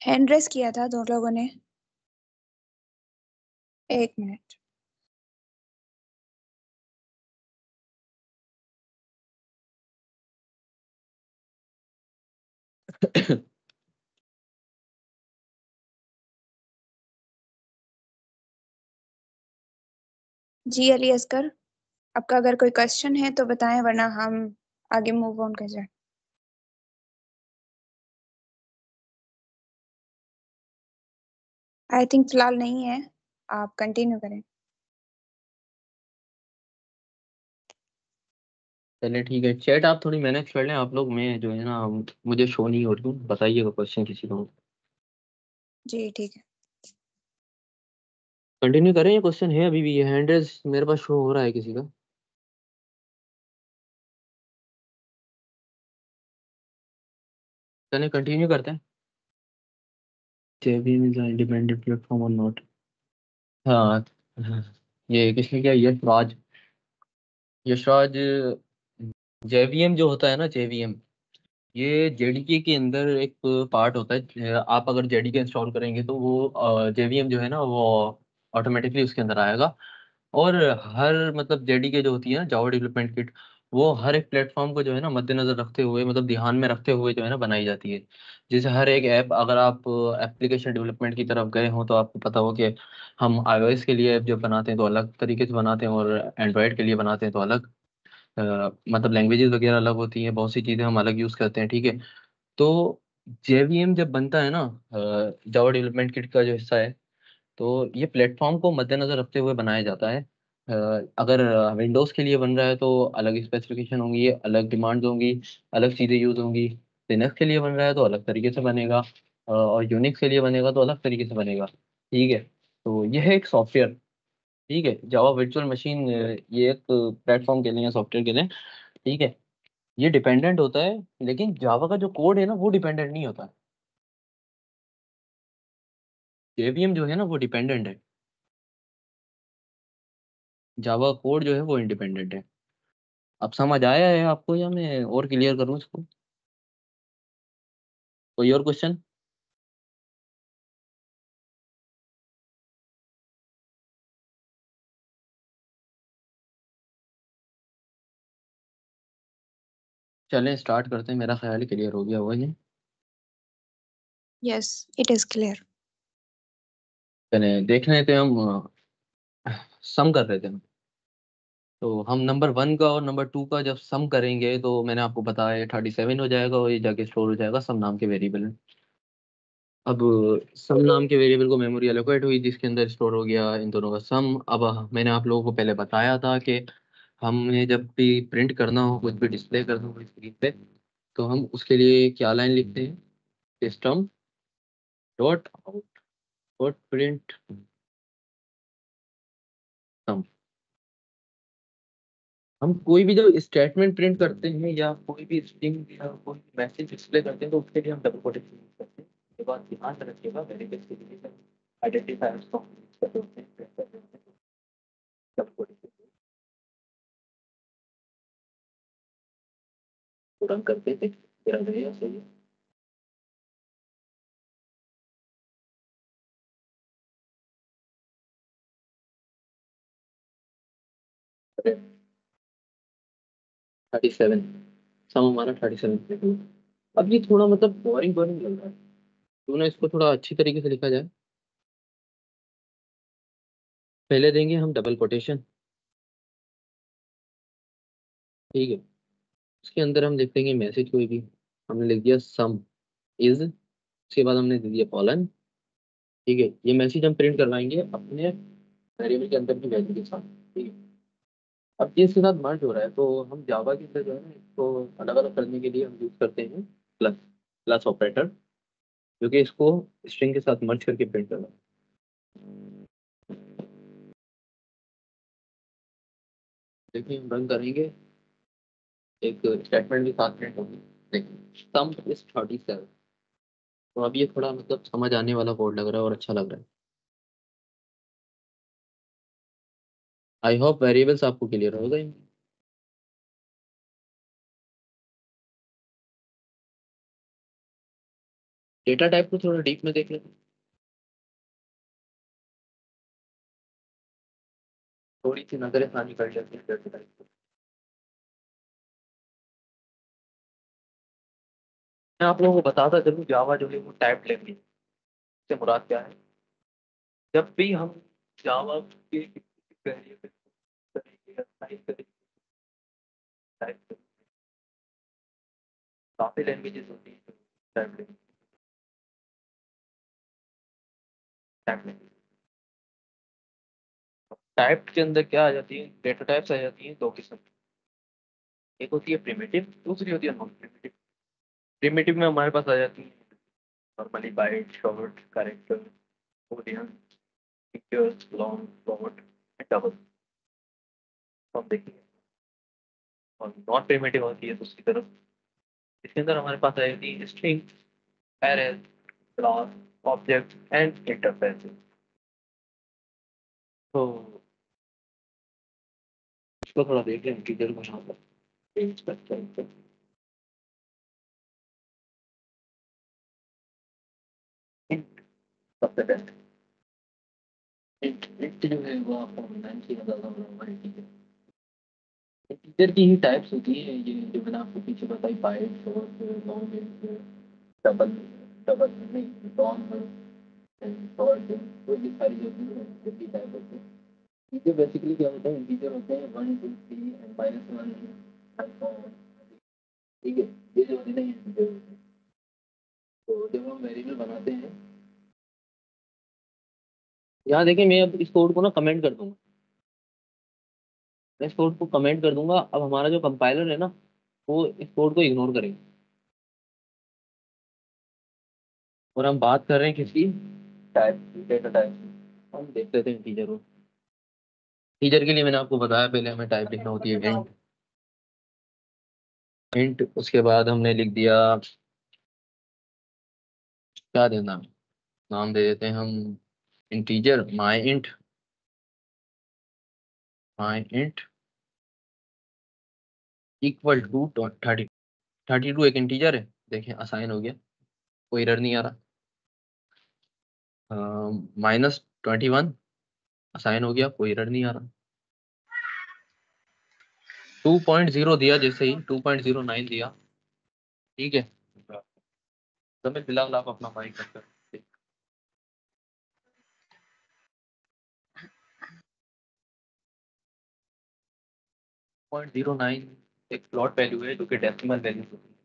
Speaker 1: हैंड रेस किया था दो लोगों ने। एक मिनट। जी अली असगर, आपका अगर कोई क्वेश्चन है तो बताएं, वरना हम आगे मूव ऑन कर जाए। आई थिंक फिलहाल नहीं है, आप कंटिन्यू करें।
Speaker 2: चलिए ठीक है, चैट आप थोड़ी मैनेज कर लें आप लोग, मैं जो है ना मुझे शो नहीं हो रही हूँ, बताइएगा क्वेश्चन किसी को।
Speaker 1: जी ठीक है।
Speaker 2: कंटिन्यू करें, ये क्वेश्चन है अभी भी, ये हैंड रेस मेरे पास शो हो रहा है किसी का। चलिए कंटिन्यू करते हैं। जेबीएम इज इंडिपेंडेंट प्लेटफॉर्म और नॉट। हाँ हाँ। ये किसने किया? यशराज। यशराज। जेवीएम जो होता है ना, जेवीएम, ये जेडीके के अंदर एक पार्ट होता है। आप अगर जेडीके इंस्टॉल करेंगे तो वो जेवीएम जो है ना वो ऑटोमेटिकली उसके अंदर आएगा। और हर मतलब जेडीके जो होती है ना, जावा डेवलपमेंट किट, वो हर एक प्लेटफॉर्म को जो है ना मद्देनजर रखते हुए, मतलब ध्यान में रखते हुए जो है ना बनाई जाती है। जैसे हर एक ऐप, अगर आप एप्लीकेशन डेवलपमेंट की तरफ गए हो तो आपको पता हो कि हम आईओएस के लिए ऐप जब बनाते हैं तो अलग तरीके से बनाते हैं, और एंड्रॉयड के लिए बनाते हैं तो अलग। मतलब लैंग्वेजेस वगैरह अलग होती हैं, बहुत सी चीज़ें हम अलग यूज़ करते हैं, ठीक है। तो जेवीएम जब बनता है ना, जावा डेवलपमेंट किट का जो हिस्सा है, तो ये प्लेटफॉर्म को मद्देनजर रखते हुए बनाया जाता है। अगर विंडोज़ के लिए बन रहा है तो अलग स्पेसिफिकेशन होंगी, अलग डिमांड्स होंगी, अलग चीज़ें यूज़ होंगी। लिनक्स के लिए बन रहा है तो अलग तरीके से बनेगा, और यूनिक्स के लिए बनेगा तो अलग तरीके से बनेगा, ठीक है। तो यह है एक सॉफ्टवेयर, ठीक है। जावा वर्चुअल मशीन ये एक प्लेटफॉर्म के लिए या सॉफ्टवेयर के लिए, ठीक है। ये डिपेंडेंट होता है, लेकिन जावा का जो कोड है ना वो डिपेंडेंट नहीं होता। जेवीएम जो है ना वो डिपेंडेंट है, जावा कोड जो है वो इंडिपेंडेंट है। अब समझ आया है आपको, या मैं और क्लियर करूँ इसको? कोई और क्वेश्चन? चलें स्टार्ट करते हैं, मेरा ख्याल है क्लियर हो गया होगा ये।
Speaker 1: Yes, it is clear.
Speaker 2: चलें देख रहे थे हम, सम कर रहे थे हम। तो हम नंबर 1 का और नंबर 2 का जब सम करेंगे तो मैंने आपको बताया 37 हो जाएगा, और ये जाके स्टोर हो जाएगा सम नाम के वेरिएबल में। अब सम नाम के वेरिएबल को मेमोरी एलोकेट हुई, जिसके अंदर स्टोर हो गया इन दोनों का सम। अब मैंने आप लोगों को पहले बताया था कि हमें जब भी प्रिंट करना हो, कुछ भी डिस्प्ले करना हो स्क्रीन पे, तो हम उसके लिए क्या लाइन लिखते हैं? System dot out dot print sum. हम कोई भी जब स्टेटमेंट प्रिंट करते हैं या कोई भी स्ट्रिंग या कोई मैसेज डिस्प्ले करते हैं तो उसके लिए हम डबल कोटेशन यूज करते हैं। ये बात ध्यान रखिएगा, वेरिएबल्स के लिए आइडेंटिफायर्स को हम यूज करते होते हैं, print करते होते हैं, डबल कोटेशन को रन करते थे, तेरा रहेगा सही 37। सम हमारा 37। अब ये थोड़ा मतलब बोरिंग बोरिंग लग रहा है, तो ना इसको थोड़ा अच्छी तरीके से लिखा जाए। पहले देंगे हम डबल कोटेशन, ठीक है। उसके अंदर हम लिख देंगे मैसेज कोई भी, हमने लिख दिया सम इज, उसके बाद हमने दे दिया कॉलन। ठीक है, ये मैसेज हम प्रिंट करवाएंगे अपने वेरिएबल के अंदर की वैल्यू के साथ। ठीक है, अब ये इसके साथ मर्ज हो रहा है, तो हम जावा के अंदर जो है ना इसको अलग अलग करने के लिए हम यूज करते हैं प्लस, प्लस ऑपरेटर, जो कि इसको स्ट्रिंग के साथ मर्ज करके प्रिंट करना है। देखिए हम रन करेंगे, एक स्टेटमेंट के साथ प्रिंट होगी। देखिए सम इज 37। तो अब ये थोड़ा मतलब समझ आने वाला कोड लग रहा है और अच्छा लग रहा है। आई होप वेरिएबल्स आपको क्लियर हो गए। डेटा टाइप को थोड़ा डीप में देख लेते हैं, थोड़ी सी नजर षानी कर लेते हैं डेटा टाइप को। मैं आप लोगों को बताता चलूँ, जावा जो है वो टाइप लैंग्वेज से मुराद क्या है। जब भी हम जावा के वेरिएबल करेंगे या टाइप करेंगे, टाइप करेंगे, काफी लैंग्वेजेस होती हैं type language, type language. Type के अंदर क्या आ जाती है, डेटा टाइप्स आ जाती हैं दो किस्म की। एक होती है प्रिमिटिव, दूसरी होती है नॉन प्रिमिटिव। प्रिमिटिव में हमारे पास आ जाती है normally byte, short, character, boolean, pictures, long, float, double, हम देखेंगे। और नॉन प्रिमिटिव होती है दूसरी तरफ, इसके अंदर हमारे पास आ जाती है string, arrays, class, object and interface. तो इसको थोड़ा देख लें इंटीजर को यहाँ पर चेंज करते हैं। int सबसे बेस्ट, int जो है वो आपको ऑनलाइन किया ज़्यादा होगा इंटीजर। इंटीजर की ही टाइप्स होती है ये, जो मैंने आपको पीछे बताई, byte, short, long, double, double नहीं, लॉन्ग, शॉर्ट, तो ये सारी जो की टाइप होती है। इंटीजर बेसिकली क्या होता है, इंटीजर होते हैं 1 2 3 एंड -1 एंड so on। ठीक है, ये जो होती है ना इंटीजर होते हैं। तो जब हम वेरिएबल बनाते हैं, यहाँ देखिए मैं अब इस कोड को ना कमेंट कर दूंगा, मैं इस कोड को कमेंट कर दूंगा। अब हमारा जो कंपाइलर है ना वो इस कोड को इग्नोर करेगा, और हम बात कर रहे हैं किसकी, टाइप, डेटा टाइप की। हम देख लेते हैं टीचर को। टीचर के लिए मैंने आपको बताया पहले हमें टाइप लिखना होती है इंट। इंट उसके बाद हमने लिख दिया, क्या देना, नाम दे देते हैं हम integer my int equal to 30। 32 एक इंटीजर है, देखें असाइन हो गया, कोई एरर नहीं आ रहा। -21 असाइन हो गया, कोई एरर नहीं आ रहा। 2.0 दिया, जैसे ही 2.09 दिया, ठीक है। तो मैं फिलहाल आप अपना माइक कर 0.09 एक फ्लोट वैल्यू है जो कि डेसिमल वैल्यू होती है।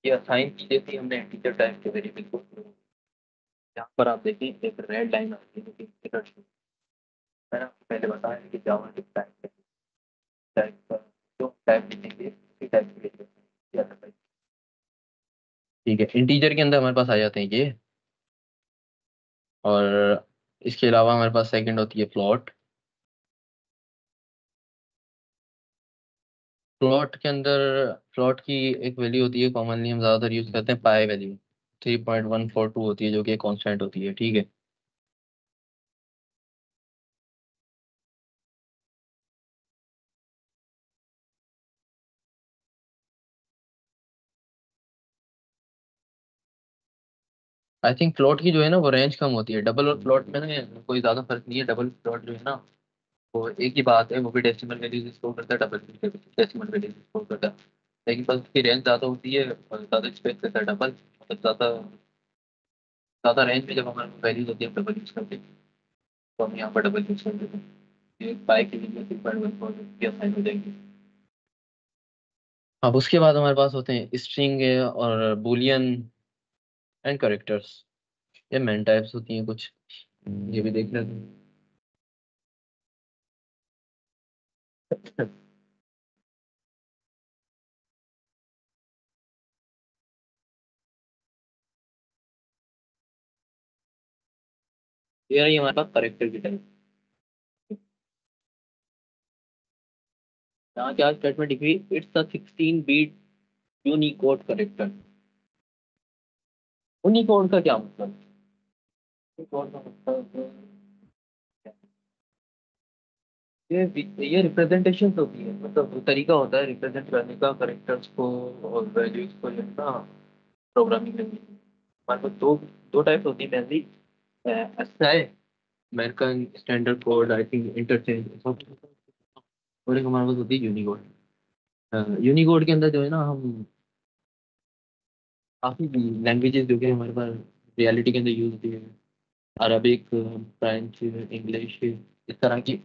Speaker 2: ये असाइन की थी हमने इंटीजर टाइप के वेरिएबल को। यहाँ पर आप देखें एक रेड लाइन आती है जो कि इंटीजर है। मैंने आपको पहले बताया कि जावा किस टाइप टाइप का, जो टाइप लिखेंगे उसी टाइप के लिए। ठीक है, इंटीजर के अंदर हमारे पास आ जाते हैं ये, और इसके अलावा हमारे पास सेकंड होती है फ्लोट। फ्लोट के अंदर, फ्लोट की एक वैल्यू होती है, कॉमनली हम ज़्यादातर यूज़ करते हैं पाई वैल्यू, 3.142 होती है, जो कि कांस्टेंट होती है। ठीक है, आई थिंक फ्लोट की जो है ना वो रेंज कम होती है, डबल और फ्लोट में ना कोई ज़्यादा फर्क नहीं है। डबल फ्लोट जो है ना वो एक ही बात है, वो भी डेसिमल वैल्यूज स्टोर करता है, डबल भी डेसिमल वैल्यूज स्टोर करता है, लेकिन बस उसकी रेंज ज़्यादा होती है और ज़्यादा स्पेस देता है डबल, मतलब ज़्यादा ज़्यादा रेंज में जब हमारे वैल्यूज होती है हम डबल यूज़ करते हैं, तो हम यहाँ पर डबल यूज़ कर देते हैं। एक बाइक के लिए 3.1 असाइन हो जाएंगे। अब उसके बाद हमारे पास होते हैं स्ट्रिंग और बुलियन एंड करेक्टर्स। ये मेन टाइप्स होती हैं कुछ, ये भी देख लेते हैं। ये रही हमारे पास करेक्टर की टाइप। यहाँ क्या स्टेटमेंट लिखी, it's a 16 bit Unicode character. Unicode का क्या मतलब? यूनिकोड का मतलब ये रिप्रेजेंटेशन होती है, मतलब वो तरीका होता है रिप्रेजेंट करने का करेक्टर्स को और वैल्यूज को, जो है ना प्रोग्रामिंग लैंग्वेज में। हमारे पास दो दो टाइप्स होती है mainly, SI, American standard code, I think interchange सब। और एक हमारे पास होती है यूनिकोड। यूनिकोड के अंदर जो है ना हम काफ़ी लैंग्वेजेस जो कि हमारे पास रियलिटी के अंदर यूज होती है, अरबिक, फ्रेंच, इंग्लिश, इस तरह की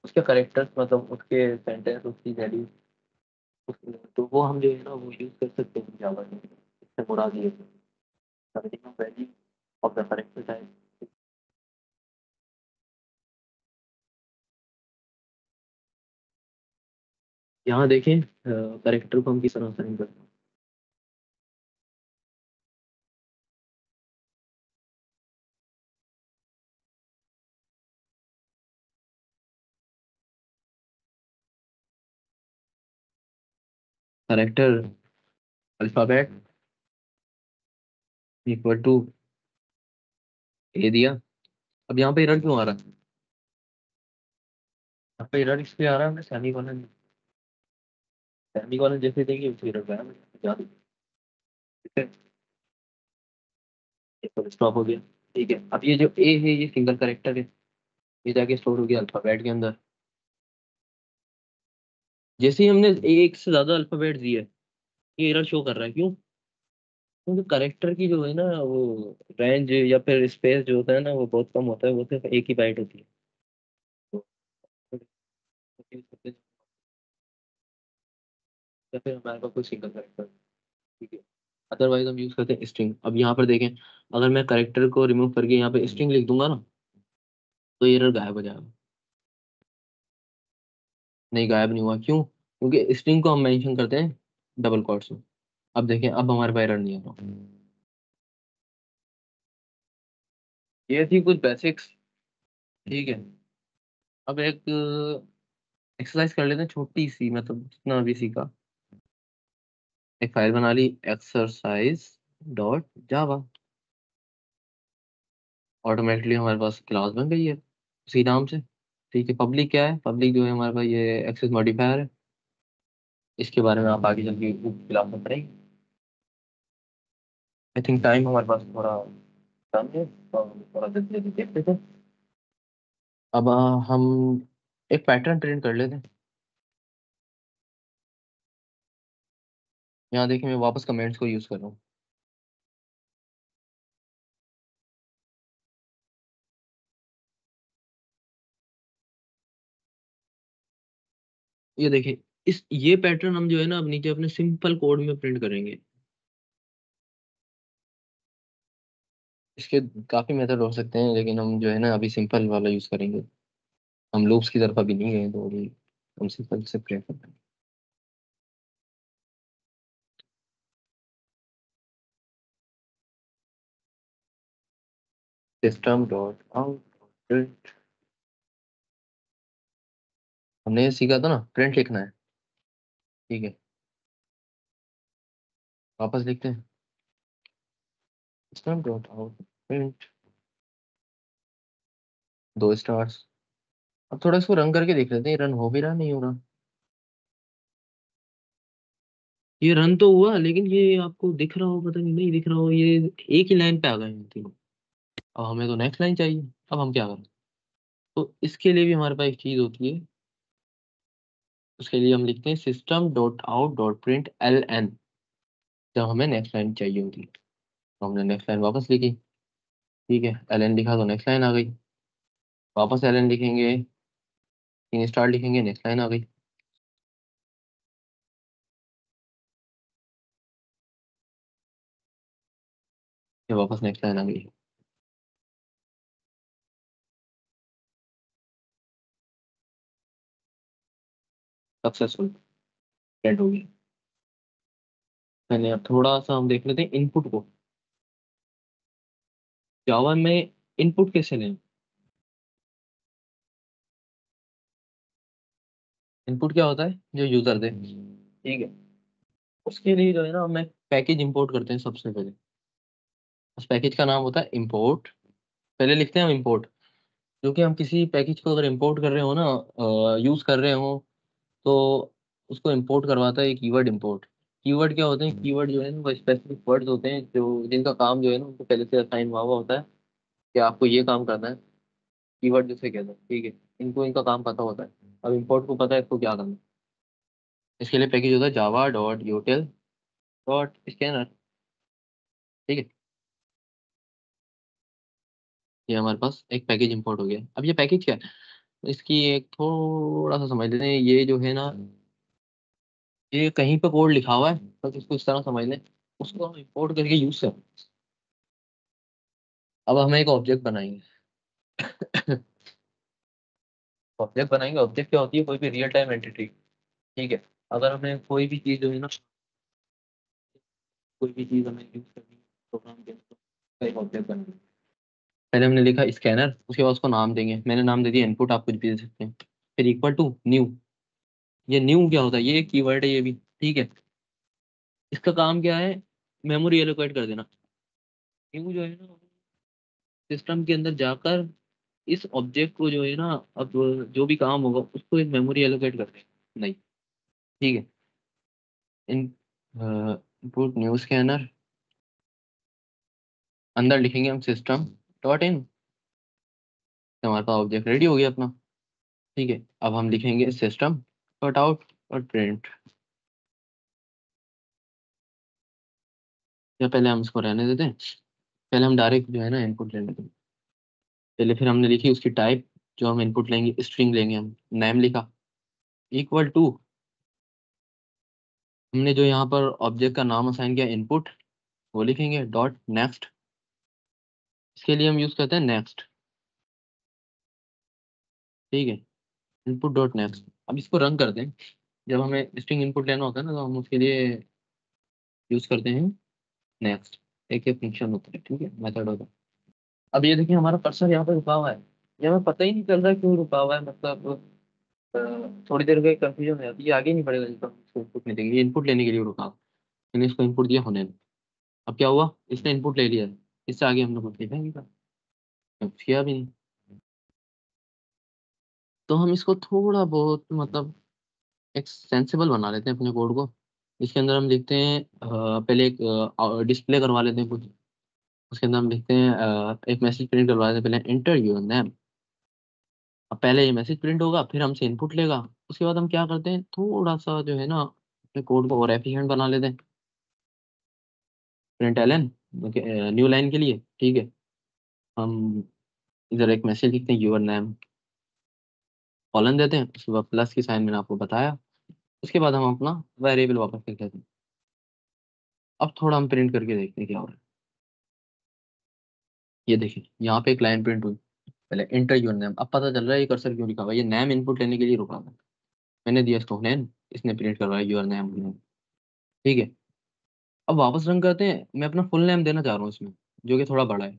Speaker 2: उसके करेक्टर्स, मतलब उसके सेंटेंस, उसकी वैल्यू, तो वो हम जो है ना वो यूज कर सकते हैं जावा में। इससे मुराद ये value of the character type. यहाँ देखें करेक्टर को हम किस तरह साइन करते हैं। करेक्टर अल्फाबेट इक्वल टू ए दिया। अब यहाँ पे एरर क्यों आ रहा है? यहाँ पे एरर इसलिए आ रहा है, हमने सेमी कॉलन जैसे देंगे उसी एरर का है। ठीक है, ये फुल स्टॉप हो गया। ठीक है, अब ये जो ए है ये सिंगल करेक्टर है, ये जाके स्टोर हो गया अल्फाबेट के अंदर। जैसे ही हमने एक से ज्यादा अल्फाबेट दिया है, ये एरर शो कर रहा है, क्यों? क्योंकि करेक्टर की जो है ना वो रेंज या फिर स्पेस जो होता है ना वो बहुत कम होता है, वो सिर्फ एक ही बाइट होती है। तो या फिर हमारे पास कोई सिंगल करेक्टर, ठीक है। अदरवाइज हम यूज करते हैं स्ट्रिंग। अब यहाँ पर देखें, अगर मैं करेक्टर को रिमूव करके यहाँ पे स्ट्रिंग लिख दूंगा ना, तो एरर गायब हो जाएगा। नहीं, गायब नहीं हुआ, क्यों? क्योंकि स्ट्रिंग को हम मेंशन करते हैं डबल कोट्स में। अब देखें, अब हमारे पास एरर नहीं आ रहा। ये थी कुछ बेसिक्स, ठीक है। अब एक एक्सरसाइज कर लेते हैं छोटी सी, मतलब जितना भी सीखा। एक फाइल बना ली, एक्सरसाइज डॉट जावा। ऑटोमेटिकली हमारे पास क्लास बन गई है उसी नाम से। ठीक है, पब्लिक क्या है? पब्लिक जो है हमारे पास ये एक्सेस मॉडिफायर है। इसके बारे में आप आगे चल के क्लास में पढ़ेंगे। आई थिंक टाइम हमारे पास थोड़ा कम है, तो हम थोड़ा जल्दी जल्दी देख लेते हैं। अब हम एक पैटर्न ट्रेन कर लेते हैं। यहाँ देखिए, मैं वापस कमेंट्स को यूज कर रहा हूँ। ये देखिए, ये पैटर्न हम जो है ना अब नीचे अपने सिंपल कोड में प्रिंट करेंगे। इसके काफी मेथड हो सकते हैं, लेकिन हम जो है ना अभी सिंपल वाला यूज करेंगे। हम लूप्स की तरफ अभी नहीं गए, तो अभी हम सिंपल से प्रिंट करते हैं। सिस्टम डॉट आउट, हमने ये सीखा था ना, प्रिंट लिखना है। ठीक है, वापस लिखते हैं, सिस्टम डॉट आउट प्रिंट, दो स्टार्स। अब थोड़ा इसको रन करके देख लेते हैं, रन हो भी रहा नहीं हो रहा। ये रन तो हुआ, लेकिन ये आपको दिख रहा हो, पता नहीं, नहीं दिख रहा हो, ये एक ही लाइन पे आ गए हैं तीनों। अब हमें तो नेक्स्ट लाइन चाहिए। अब हम क्या करें? तो इसके लिए भी हमारे पास एक चीज होती है। उसके लिए हम लिखते हैं system dot out dot print L N, जब हमें नेक्स्ट लाइन चाहिए होती है। तो हमने नेक्स्ट लाइन वापस लिखी। ठीक है, एल एन लिखा तो नेक्स्ट लाइन आ गई। वापस एल एन लिखेंगे, तीन स्टार लिखेंगे, नेक्स्ट लाइन आ गई। ये वापस नेक्स्ट लाइन आ गई, सक्सेसफुल प्रिंट हो गई। मैंने अब थोड़ा सा हम देख लेते हैं इनपुट को, जावा में इनपुट कैसे लें। इनपुट क्या होता है, जो यूजर दे, ठीक है। उसके लिए जो है ना, हम एक पैकेज इंपोर्ट करते हैं सबसे पहले। उस पैकेज का नाम होता है इंपोर्ट। पहले लिखते हैं हम इंपोर्ट, जो कि हम किसी पैकेज को अगर इंपोर्ट कर रहे हो ना, यूज कर रहे हो, तो उसको इंपोर्ट करवाता है कीवर्ड इंपोर्ट। कीवर्ड क्या होते हैं, कीवर्ड जो है ना वो स्पेसिफिक वर्ड्स होते हैं, जो जिनका काम जो है ना उनको पहले से असाइन हुआ हुआ होता है कि आपको ये काम करना है। कीवर्ड जिसे कहते हैं, ठीक है। इनको इनका काम पता होता है। अब इंपोर्ट को पता है इसको क्या करना है। इसके लिए पैकेज होता है जावा डॉट यूटिल डॉट स्कैनर, ठीक है। ये हमारे पास एक पैकेज इंपोर्ट हो गया। अब ये पैकेज क्या है, इसकी एक थोड़ा सा समझ लेते हैं। ये जो है ना, ये कहीं पे कोड लिखा हुआ है, बस इसको इस तरह समझ लें। उसको हम इंपोर्ट करके यूज करें। अब हमें एक ऑब्जेक्ट बनाएंगे। ऑब्जेक्ट बनाएंगे। ऑब्जेक्ट क्या होती है, कोई भी रियल टाइम एंटिटी, ठीक है। अगर हमें कोई भी चीज जो है ना, कोई भी चीज हमें यूज करनी है प्रोग्राम के अंदर, तो एक ऑब्जेक्ट बनाएंगे। पहले हमने लिखा स्कैनर, उसके बाद उसको नाम देंगे। मैंने नाम दे दिया इनपुट, आप कुछ भी दे सकते हैं। फिर इक्वल टू न्यू। ये न्यू क्या होता है, ये कीवर्ड है ये भी, ठीक है। इसका काम क्या है, मेमोरी एलोकेट कर देना। न्यू जो है ना, सिस्टम के अंदर जाकर इस ऑब्जेक्ट को जो है ना, अब जो भी काम होगा उसको एक मेमोरी एलोकेट कर देना, नहीं, ठीक है। इन इनपुट न्यू स्कैनर, अंदर लिखेंगे हम सिस्टम डॉट इन। हमारे पास ऑब्जेक्ट रेडी हो गया अपना, ठीक है। अब हम लिखेंगे सिस्टम डॉट आउट और प्रिंट। या पहले हम इसको रहने देते हैं, पहले हम डायरेक्ट जो है ना इनपुट ले लेते हैं। पहले फिर हमने लिखी उसकी टाइप, जो हम इनपुट लेंगे स्ट्रिंग लेंगे हम। नेम लिखा इक्वल टू, हमने जो यहाँ पर ऑब्जेक्ट का नाम असाइन किया इनपुट, वो लिखेंगे डॉट नेक्स्ट। इसके लिए हम यूज करते हैं नेक्स्ट, ठीक है। Input dot next. अब इसको रन करते हैं। जब हमें स्ट्रिंग इनपुट लेना होता है ना, तो हम उसके लिए यूज करते हैं नेक्स्ट। एक फंक्शन होता है, ठीक है, मेथड होता है। अब ये देखिए हमारा कर्सर यहाँ पे रुका हुआ है। ये हमें पता ही नहीं चल रहा क्यों रुका हुआ है, मतलब थोड़ी देर का कंफ्यूजन हो जाती है। ये आगे नहीं बढ़ेगा जब तक इसको इनपुट नहीं देंगे। ये इनपुट लेने के लिए रुका हुआ है। मैंने इसको इनपुट दिया होने दो। अब क्या हुआ, इसने इनपुट ले लिया है। इससे आगे हमने कुछ लिखा ही नहीं था, कुछ किया भी नहीं। तो हम इसको थोड़ा बहुत मतलब एक सेंसिबल बना लेते हैं अपने कोड को। इसके अंदर हम लिखते हैं पहले एक डिस्प्ले करवा लेते हैं कुछ। उसके अंदर हम लिखते हैं एक मैसेज प्रिंट करवा लेते हैं। पहले इंटर योर नेम। अब पहले ये मैसेज प्रिंट होगा, फिर हमसे इनपुट लेगा। उसके बाद हम क्या करते हैं, थोड़ा सा जो है ना अपने कोड को और एफिशिएंट बना लेते हैं। प्रिंट एलन न्यू लाइन के लिए, ठीक है, हम इधर एक मैसेज लिखते हैं योर नेम, कॉलन देते हैं। उसके बाद प्लस की साइन मैंने आपको बताया। उसके बाद हम अपना वेरिएबल वापस लिख लेते हैं। अब थोड़ा हम प्रिंट करके देखते हैं क्या हो रहा है। ये देखिए यहाँ पे एक लाइन प्रिंट हुई। पहले इंटर योर नेम। अब पता चल रहा है ये कर्सर क्यों लिखा हुआ है, ये नेम इनपुट लेने के लिए रुका हुआ है। मैंने दिया इसको नेम, इसने प्रिंट करवाया योर नेम, ठीक है। अब वापस रन करते हैं। मैं अपना फुल नेम देना चाह रहा हूँ इसमें, जो कि थोड़ा बड़ा है।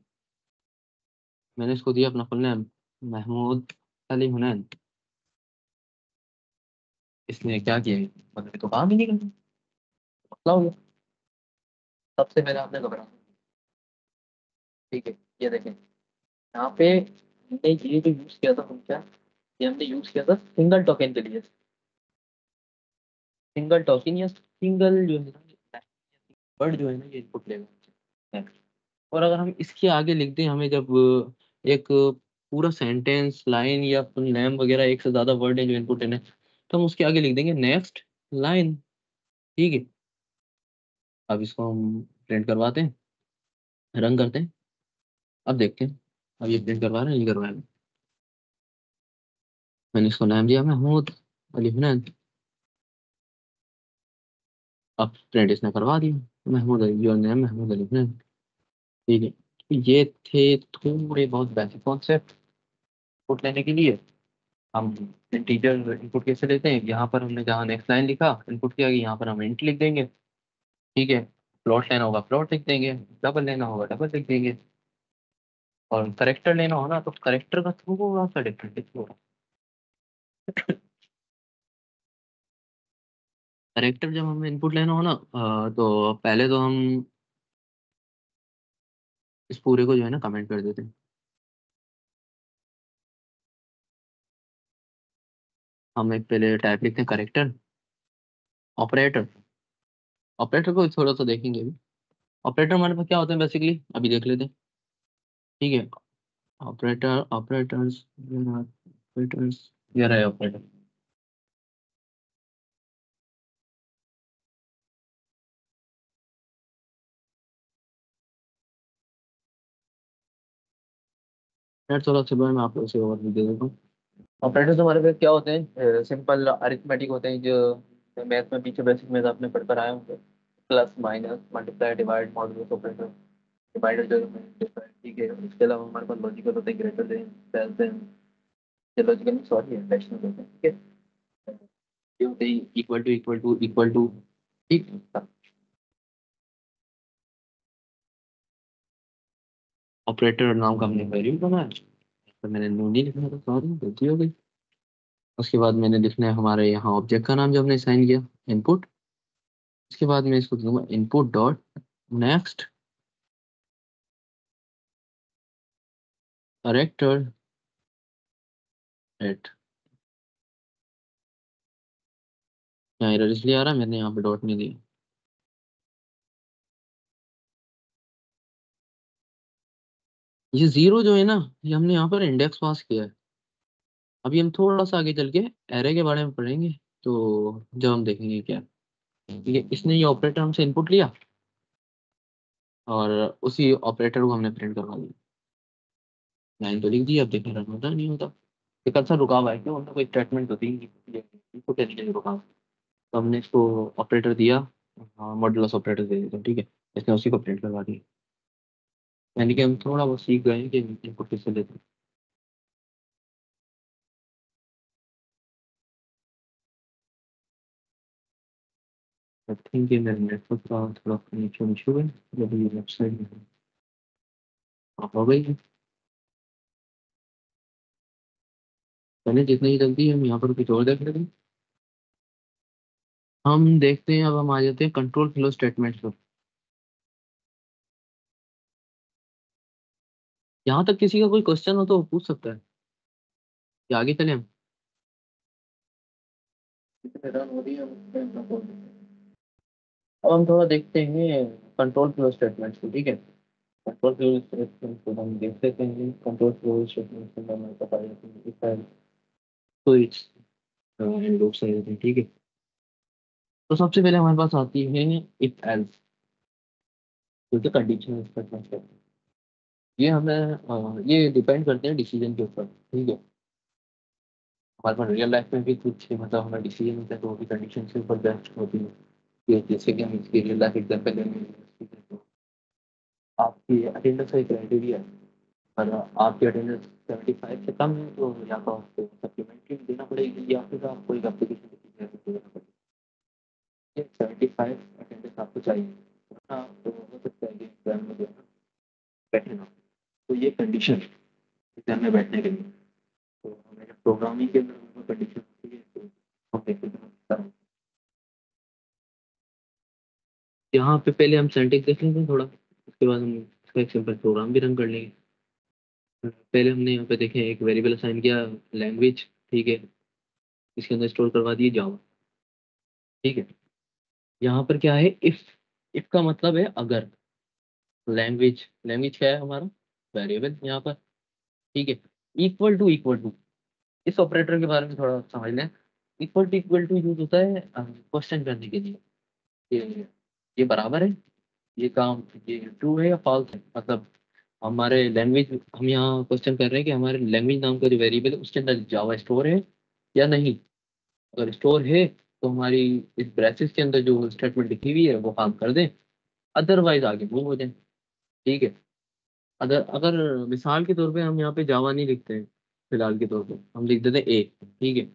Speaker 2: मैंने इसको दिया अपना फुल नेम, महमूद अली हुनैन। इसने क्या किया, मतलब ये तो काम ही नहीं करना। मसला हो गया। सबसे पहले आपने घबरा, ठीक है। ये देखें यहाँ पे हमने ये जो यूज किया था, हम क्या, ये हमने यूज किया था सिंगल टोकन के लिए। सिंगल टोकन या सिंगल जो है ना वर्ड जो है ना, ये इनपुट लेगा। और अगर हम इसके आगे लिख दें, हमें जब एक पूरा सेंटेंस लाइन या फुल नेम वगैरह एक से ज्यादा वर्ड है जो इनपुट लेना है, तो हम उसके आगे लिख देंगे नेक्स्ट लाइन, ठीक है। अब इसको हम प्रिंट करवाते हैं, रन करते हैं। अब देखते हैं अब ये प्रिंट करवा रहे हैं, नहीं करवा रहे हैं। मैंने इसको नाम दिया महमूद अली हुनैन। अब प्रिंट इसने करवा दिया, महमूद अली योर नेम महमूद अली हुनैन। ठीक है, ये थे थोड़े बहुत बेसिक कॉन्सेप्ट इनपुट लेने के लिए। हम इंटीजर इनपुट कैसे लेते हैं, यहाँ पर हमने जहाँ नेक्स्ट लाइन लिखा इनपुट किया, यहाँ पर हम इंट लिख देंगे। ठीक है, प्लॉट लेना होगा प्लॉट लिख देंगे, डबल लेना होगा डबल लिख देंगे, और करेक्टर लेना हो ना तो करेक्टर का थोड़ा सा डिफरेंट होगा। करेक्टर जब हमें इनपुट लेना हो ना तो पहले तो हम इस पूरे को जो है ना कमेंट कर देते हैं। हम एक पहले टाइप लिखते हैं करेक्टर ऑपरेटर। ऑपरेटर को थोड़ा सा देखेंगे अभी। ऑपरेटर हमारे पास क्या होते हैं बेसिकली, अभी देख लेते हैं। ठीक है, ऑपरेटर ऑपरेटर्स ऑपरेटर्स, ये रहे ऑपरेटर। यार थोड़ा सा मैं आपको इसे ओवरव्यू दे देता हूँ। ऑपरेटर्स हमारे पास क्या होते हैं, सिंपल अरिथमेटिक होते हैं, जो मैथ में पीछे बेसिक में आपने पढ़ कर आए होंगे। Plus minus multiply divide modulus operator, divider जो है, ठीक है। इसके अलावा हमारे पास लॉजिकल होते हैं, ग्रेटर देन, लेस देन, ये लॉजिकल सॉरी है, फ्रैक्शनल होते हैं। ठीक है, ये होते हैं equal to equal to equal to. ठीक, ऑपरेटर नाम का हमने वेरिएबल बनाया, तो मैंने नो नहीं लिखना था, सॉरी गलती हो गई। उसके बाद मैंने लिखना है हमारे यहाँ ऑब्जेक्ट का नाम जो हमने साइन किया, इनपुट। उसके बाद मैं इसको दूंगा input dot next character eight. यहाँ एरर इसलिए आ रहा है, मैंने यहाँ पे डॉट नहीं दिया। ये जीरो जो है ना, ये हमने यहाँ पर इंडेक्स पास किया है। अभी हम थोड़ा सा आगे चल के एरे के बारे में पढ़ेंगे, तो जब हम देखेंगे क्या ये इसने ये ऑपरेटर हमसे इनपुट लिया और उसी ऑपरेटर को हमने प्रिंट करवा दिया। लाइन तो लिख दी, अब देखिए रन होता है, नहीं होता। ये कब सा रुका हुआ है, क्यों उनका कोई स्टेटमेंट होती है इनपुट एलिमेंट रुका हुआ है। तो हमने इसको ऑपरेटर दिया, हाँ मॉडुलस ऑपरेटर दे देते हैं। ठीक है, इसने उसी को प्रिंट करवा दिया। यानी कि हम थोड़ा बहुत सीख गए हैं कि इनपुट किससे लेते हैं। आई थिंक ये मेरे नेटवर्क का थोड़ा कनेक्शन इशू है, जब ये वेबसाइट हो गई है। पहले जितनी जल्दी हम यहाँ पर कुछ और देख लेते हैं। हम देखते हैं, अब हम आ जाते हैं कंट्रोल फ्लो स्टेटमेंट पर। यहाँ तक किसी का कोई क्वेश्चन हो तो वो पूछ सकता है, कि आगे चले हम। अब हम थोड़ा देखते हैं कंट्रोल फ्लो स्टेटमेंट्स को। ठीक है, कंट्रोल फ्लो स्टेटमेंट को हम देख लेते हैं। कंट्रोल फ्लो स्टेटमेंट को हमें पता है कि स्विच एंड लूप से रहते हैं। ठीक है, तो सबसे पहले हमारे पास आती है इफ एल्स, जो कि कंडीशनल स्टेटमेंट है। ये हमें ये डिपेंड करते हैं डिसीजन के ऊपर। ठीक है, हमारे पास रियल लाइफ में भी कुछ मतलब हमारे डिसीजन होते हैं, तो वो भी कंडीशन के ऊपर बेस्ड होती है। कि जैसे कि हम इसकी रियल लाइफ एग्जाम्पल लेंगे, तो आपकी अटेंडेंस का एक क्राइटेरिया है। अगर आपकी अटेंडेंस 75 से कम है तो या तो आपको सप्लीमेंट्री देना पड़ेगी, या फिर आपको एक एप्लीकेशन देना पड़ेगी। 75 अटेंडेंस आपको चाहिए, वरना आपको हो सकता है कि एग्जाम में जो है ना बैठे ना। तो ये कंडीशन एग्जाम में बैठने के लिए, तो हमें जब प्रोग्रामिंग के अंदर कंडीशन होती है तो हम देखते हैं। यहाँ पे पहले हम सिंटैक्स देख लेते हैं थोड़ा, उसके बाद हम इसका एक सिंपल प्रोग्राम भी रन कर लेंगे। पहले हमने यहाँ पे देखे एक वेरिएबल असाइन किया लैंग्वेज। ठीक है, इसके अंदर स्टोर करवा दिए जावा। ठीक है, यहाँ पर क्या है, इफ का मतलब है अगर। लैंग्वेज लैंग्वेज क्या है हमारा, वेरिएबल यहाँ पर। ठीक है, इक्वल टू, इस ऑपरेटर के बारे में थोड़ा समझ लें। इक्वल टू यूज होता है क्वेश्चन करने के लिए, ये ये बराबर है, ये काम, ये ट्रू है या फॉल्स है। मतलब हमारे लैंग्वेज, हम यहाँ क्वेश्चन कर रहे हैं कि हमारे लैंग्वेज नाम का जो वेरिएबल है उसके अंदर जावा स्टोर है या नहीं। अगर स्टोर है तो हमारी इस ब्रेसेस के अंदर जो स्टेटमेंट लिखी हुई है वो काम कर दें, अदरवाइज आगे मूव हो जाए। ठीक है, अगर अगर मिसाल के तौर पे हम यहाँ पे जावा नहीं लिखते हैं, फिलहाल के तौर पे हम लिख देते हैं ए, ठीक है।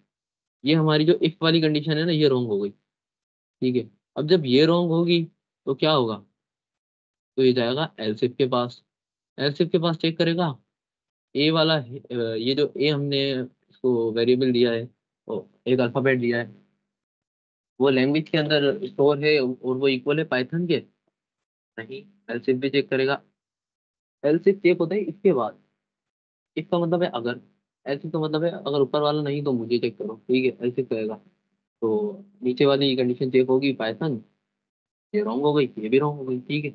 Speaker 2: ये हमारी जो इफ वाली कंडीशन है ना, ये रॉन्ग हो गई, ठीक है। अब जब ये रॉन्ग होगी तो क्या होगा, तो ये जाएगा एलसिफ के पास। एलसिफ के पास चेक करेगा ए वाला ये जो ए हमने इसको वेरिएबल दिया है, और एक अल्फाबेट दिया है, वो लैंग्वेज के अंदर स्टोर है और वो इक्वल है पाइथन के, नहीं। एलसिफ भी चेक करेगा। एलसिफ चेक होता है इसके बाद। इसका मतलब है अगर, एलसिफ का मतलब है अगर ऊपर वाला नहीं तो मुझे चेक करो, ठीक है, एलसिफ कहेगा। तो नीचे वाली कंडीशन चेक होगी पाइथन, ये रॉन्ग हो गई, ये भी रॉन्ग हो गई, ठीक है।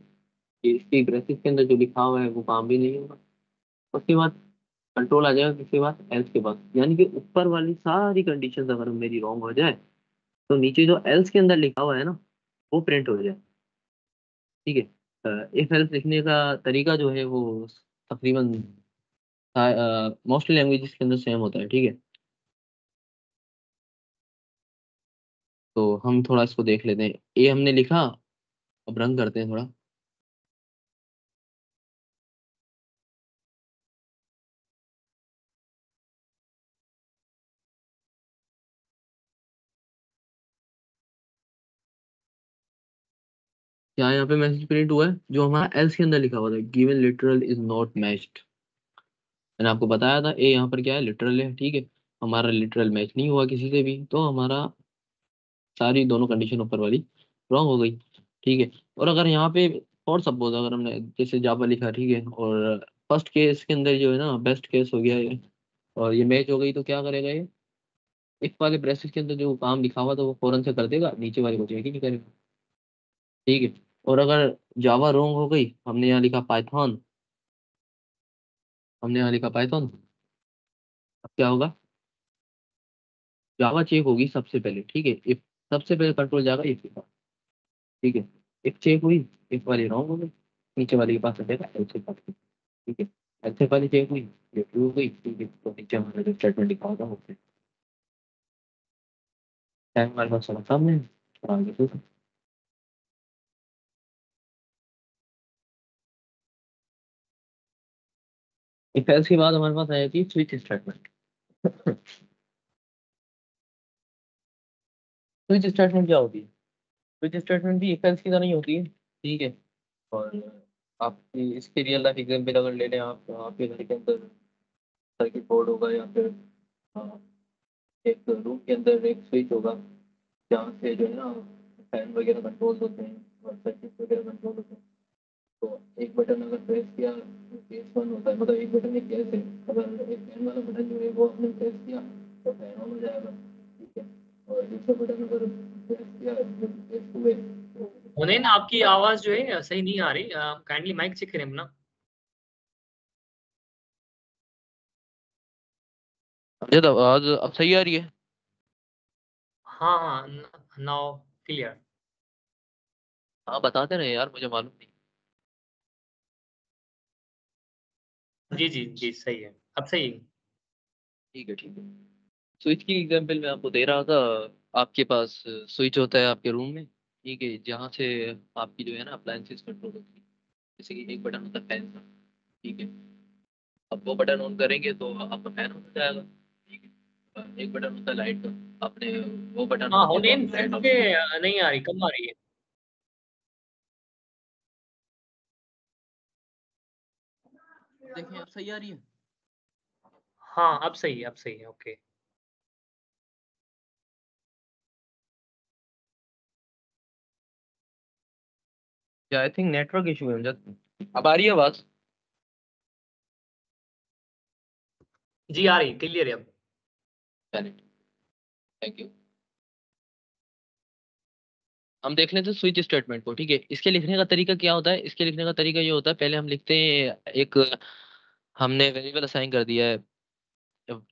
Speaker 2: ये इसके ब्रेसेस के अंदर जो लिखा हुआ है वो काम भी नहीं होगा। उसके बाद कंट्रोल आ जाएगा किसके पास, एल्स के पास। यानी कि ऊपर वाली सारी कंडीशन अगर मेरी रॉन्ग हो जाए तो नीचे जो एल्स के अंदर लिखा हुआ है ना, वो प्रिंट हो जाए, ठीक है। इफ एल्स लिखने का तरीका जो है वो तकरीबन मोस्टली लैंग्वेजेस के अंदर सेम होता है, ठीक है। तो हम थोड़ा इसको देख लेते हैं। ए हमने लिखा, अब रन करते हैं थोड़ा। क्या यहाँ पे मैसेज प्रिंट हुआ है, जो हमारा एल्स के अंदर लिखा हुआ था, given literal is not matched. मैंने आपको बताया था ए यहाँ पर क्या है, लिटरल है, ठीक है। हमारा लिटरल मैच नहीं हुआ किसी से भी, तो हमारा सारी दोनों कंडीशन ऊपर वाली रॉन्ग हो गई, ठीक है। और अगर यहाँ पे और सपोज अगर हमने जैसे जावा लिखा, ठीक है, और फर्स्ट केस के अंदर जो है ना बेस्ट केस हो गया ये, और ये मैच हो गई, तो क्या करेगा ये, इफ वाले ब्रेसेस के अंदर जो काम लिखा हुआ था वो फौरन से कर देगा, नीचे वाले को चेक ही नहीं करेगा, ठीक है। और अगर जावा रॉन्ग हो गई, हमने यहाँ लिखा पाइथन, हमने यहाँ लिखा पाइथन, अब क्या होगा, जावा चेक होगी सबसे पहले, ठीक है। इफ सबसे पहले कंट्रोल जाएगा इफ के पास, ठीक है। इफ चेक हुई, इफ वाली रॉन्ग हो गई, नीचे वाले के पास रहेगा एल्स के पास, ठीक है। एल्स वाली चेक हुई, ये ट्रू हो गई, ठीक है। तो नीचे हमारा जो स्टेटमेंट लिखा होगा वो टाइम हमारे पास सारा सामने है, और आगे तो इफ एल्स के बाद हमारे पास आ जाती है स्विच स्टेटमेंट। स्विच स्टेटमेंट क्या होती है, स्विच स्टेटमेंट भी इफ एल्स की तरह ही होती है, ठीक है। और आपकी इसके रियल लाइफ एग्जाम्पल अगर ले लें आप, आपके घर के अंदर सर्किट बोर्ड होगा, या फिर हाँ, एक रूम के अंदर एक स्विच होगा, जहाँ से जो है ना फैन वगैरह कंट्रोल होते हैं और सर्किट वगैरह कंट्रोल होते हैं। तो एक बटन अगर प्रेस किया तो केस वन होता है, मतलब एक बटन एक केस है। अगर एक फैन वाला बटन जो है वो आपने प्रेस किया तो फैन ऑन हो जाएगा, ठीक है। और दूसरा बटन अगर प्रेस किया तो केस हुए तो
Speaker 3: हुनैन, आपकी आवाज जो है सही नहीं आ रही, काइंडली माइक चेक करें अपना।
Speaker 2: अजय आवाज अब सही आ रही है।
Speaker 3: हाँ हाँ, नाउ क्लियर।
Speaker 2: हाँ बताते रहे यार, मुझे मालूम नहीं।
Speaker 3: जी जी जी, सही है, अब सही है।
Speaker 2: ठीक है, ठीक है। स्विच की एग्जांपल मैं आपको दे रहा था। आपके पास स्विच होता है आपके रूम में, ठीक है, जहाँ से आपकी जो है ना अप्लायंसेस कंट्रोल होती है। जैसे कि एक बटन होता है फैन का, ठीक है। अब वो बटन ऑन करेंगे तो आपका फैन ऑन हो जाएगा, ठीक है। एक बटन होता है लाइट का, आपने वो बटन
Speaker 3: हाँ
Speaker 2: ऑन किया तो
Speaker 3: हुनैन,
Speaker 2: आपकी
Speaker 3: फिर
Speaker 2: लाइट ऑफ
Speaker 3: से
Speaker 2: हो गई।
Speaker 3: नहीं आ रही, कम आ रही है।
Speaker 2: देखिए अब सही आ रही है।
Speaker 3: हाँ अब सही है, अब सही है, ओके।
Speaker 2: क्या, आई थिंक नेटवर्क इशू है मुझे। अब आ रही है आवाज।
Speaker 3: जी आ रही, क्लियर है अब।
Speaker 2: चलिए, थैंक यू। हम देख लेते हैं स्विच स्टेटमेंट को, ठीक है। इसके लिखने का तरीका क्या होता है, इसके लिखने का तरीका ये होता है, पहले हम लिखते हैं एक, हमने वेरिएबल असाइन कर दिया है,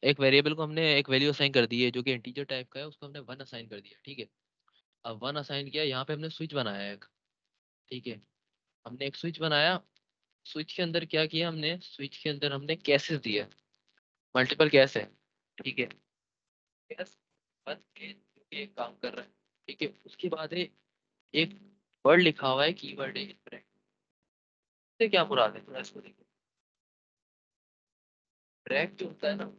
Speaker 2: एक वेरिएबल को हमने एक वैल्यू असाइन कर दी है जो कि इंटीजर टाइप का है, उसको हमने वन असाइन कर दिया, ठीक है। अब वन असाइन किया, यहाँ पे हमने स्विच बनाया है एक, ठीक है। हमने एक स्विच बनाया, स्विच के अंदर क्या किया हमने, स्विच के अंदर हमने कैसेस दिया, मल्टीपल कैस है, ठीक है। कैस वन के जो कि एक काम कर रहा है, ठीक है। उसके बाद एक वर्ड लिखा हुआ है, कीवर्ड है, से क्या मुराद है थोड़ा इसको देखिए। ब्रेक जो होता है ना,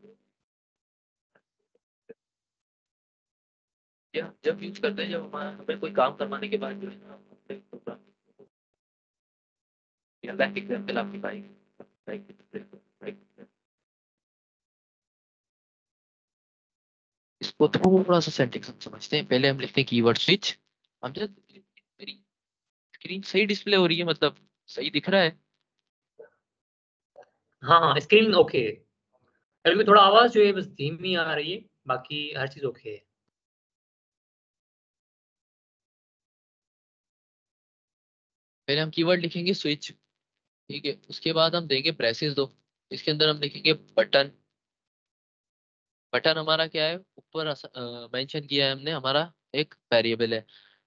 Speaker 2: या जब यूज करते हैं जब हमारा हमें कोई काम करवाने के बाद जो है ना, अपने प्रोग्राम या बैक एग्जाम्पल आपकी बाइक, इसको थोड़ा सा सेटिंग्स हम समझते हैं। पहले हम लिखते हैं कीवर्ड स्विच। हम जो मेरी स्क्रीन सही डिस्प्ले हो रही है, मतलब सही दिख रहा है?
Speaker 3: हाँ हाँ, स्क्रीन ओके है। कभी थोड़ा आवाज जो है बस धीमी आ रही है, बाकी हर चीज ओके है।
Speaker 2: पहले हम कीवर्ड लिखेंगे स्विच, ठीक है। उसके बाद हम देंगे प्रेसेस दो, इसके अंदर हम लिखेंगे बटन। बटन हमारा क्या है, ऊपर मेंशन किया है हमने, हमारा एक वेरिएबल है,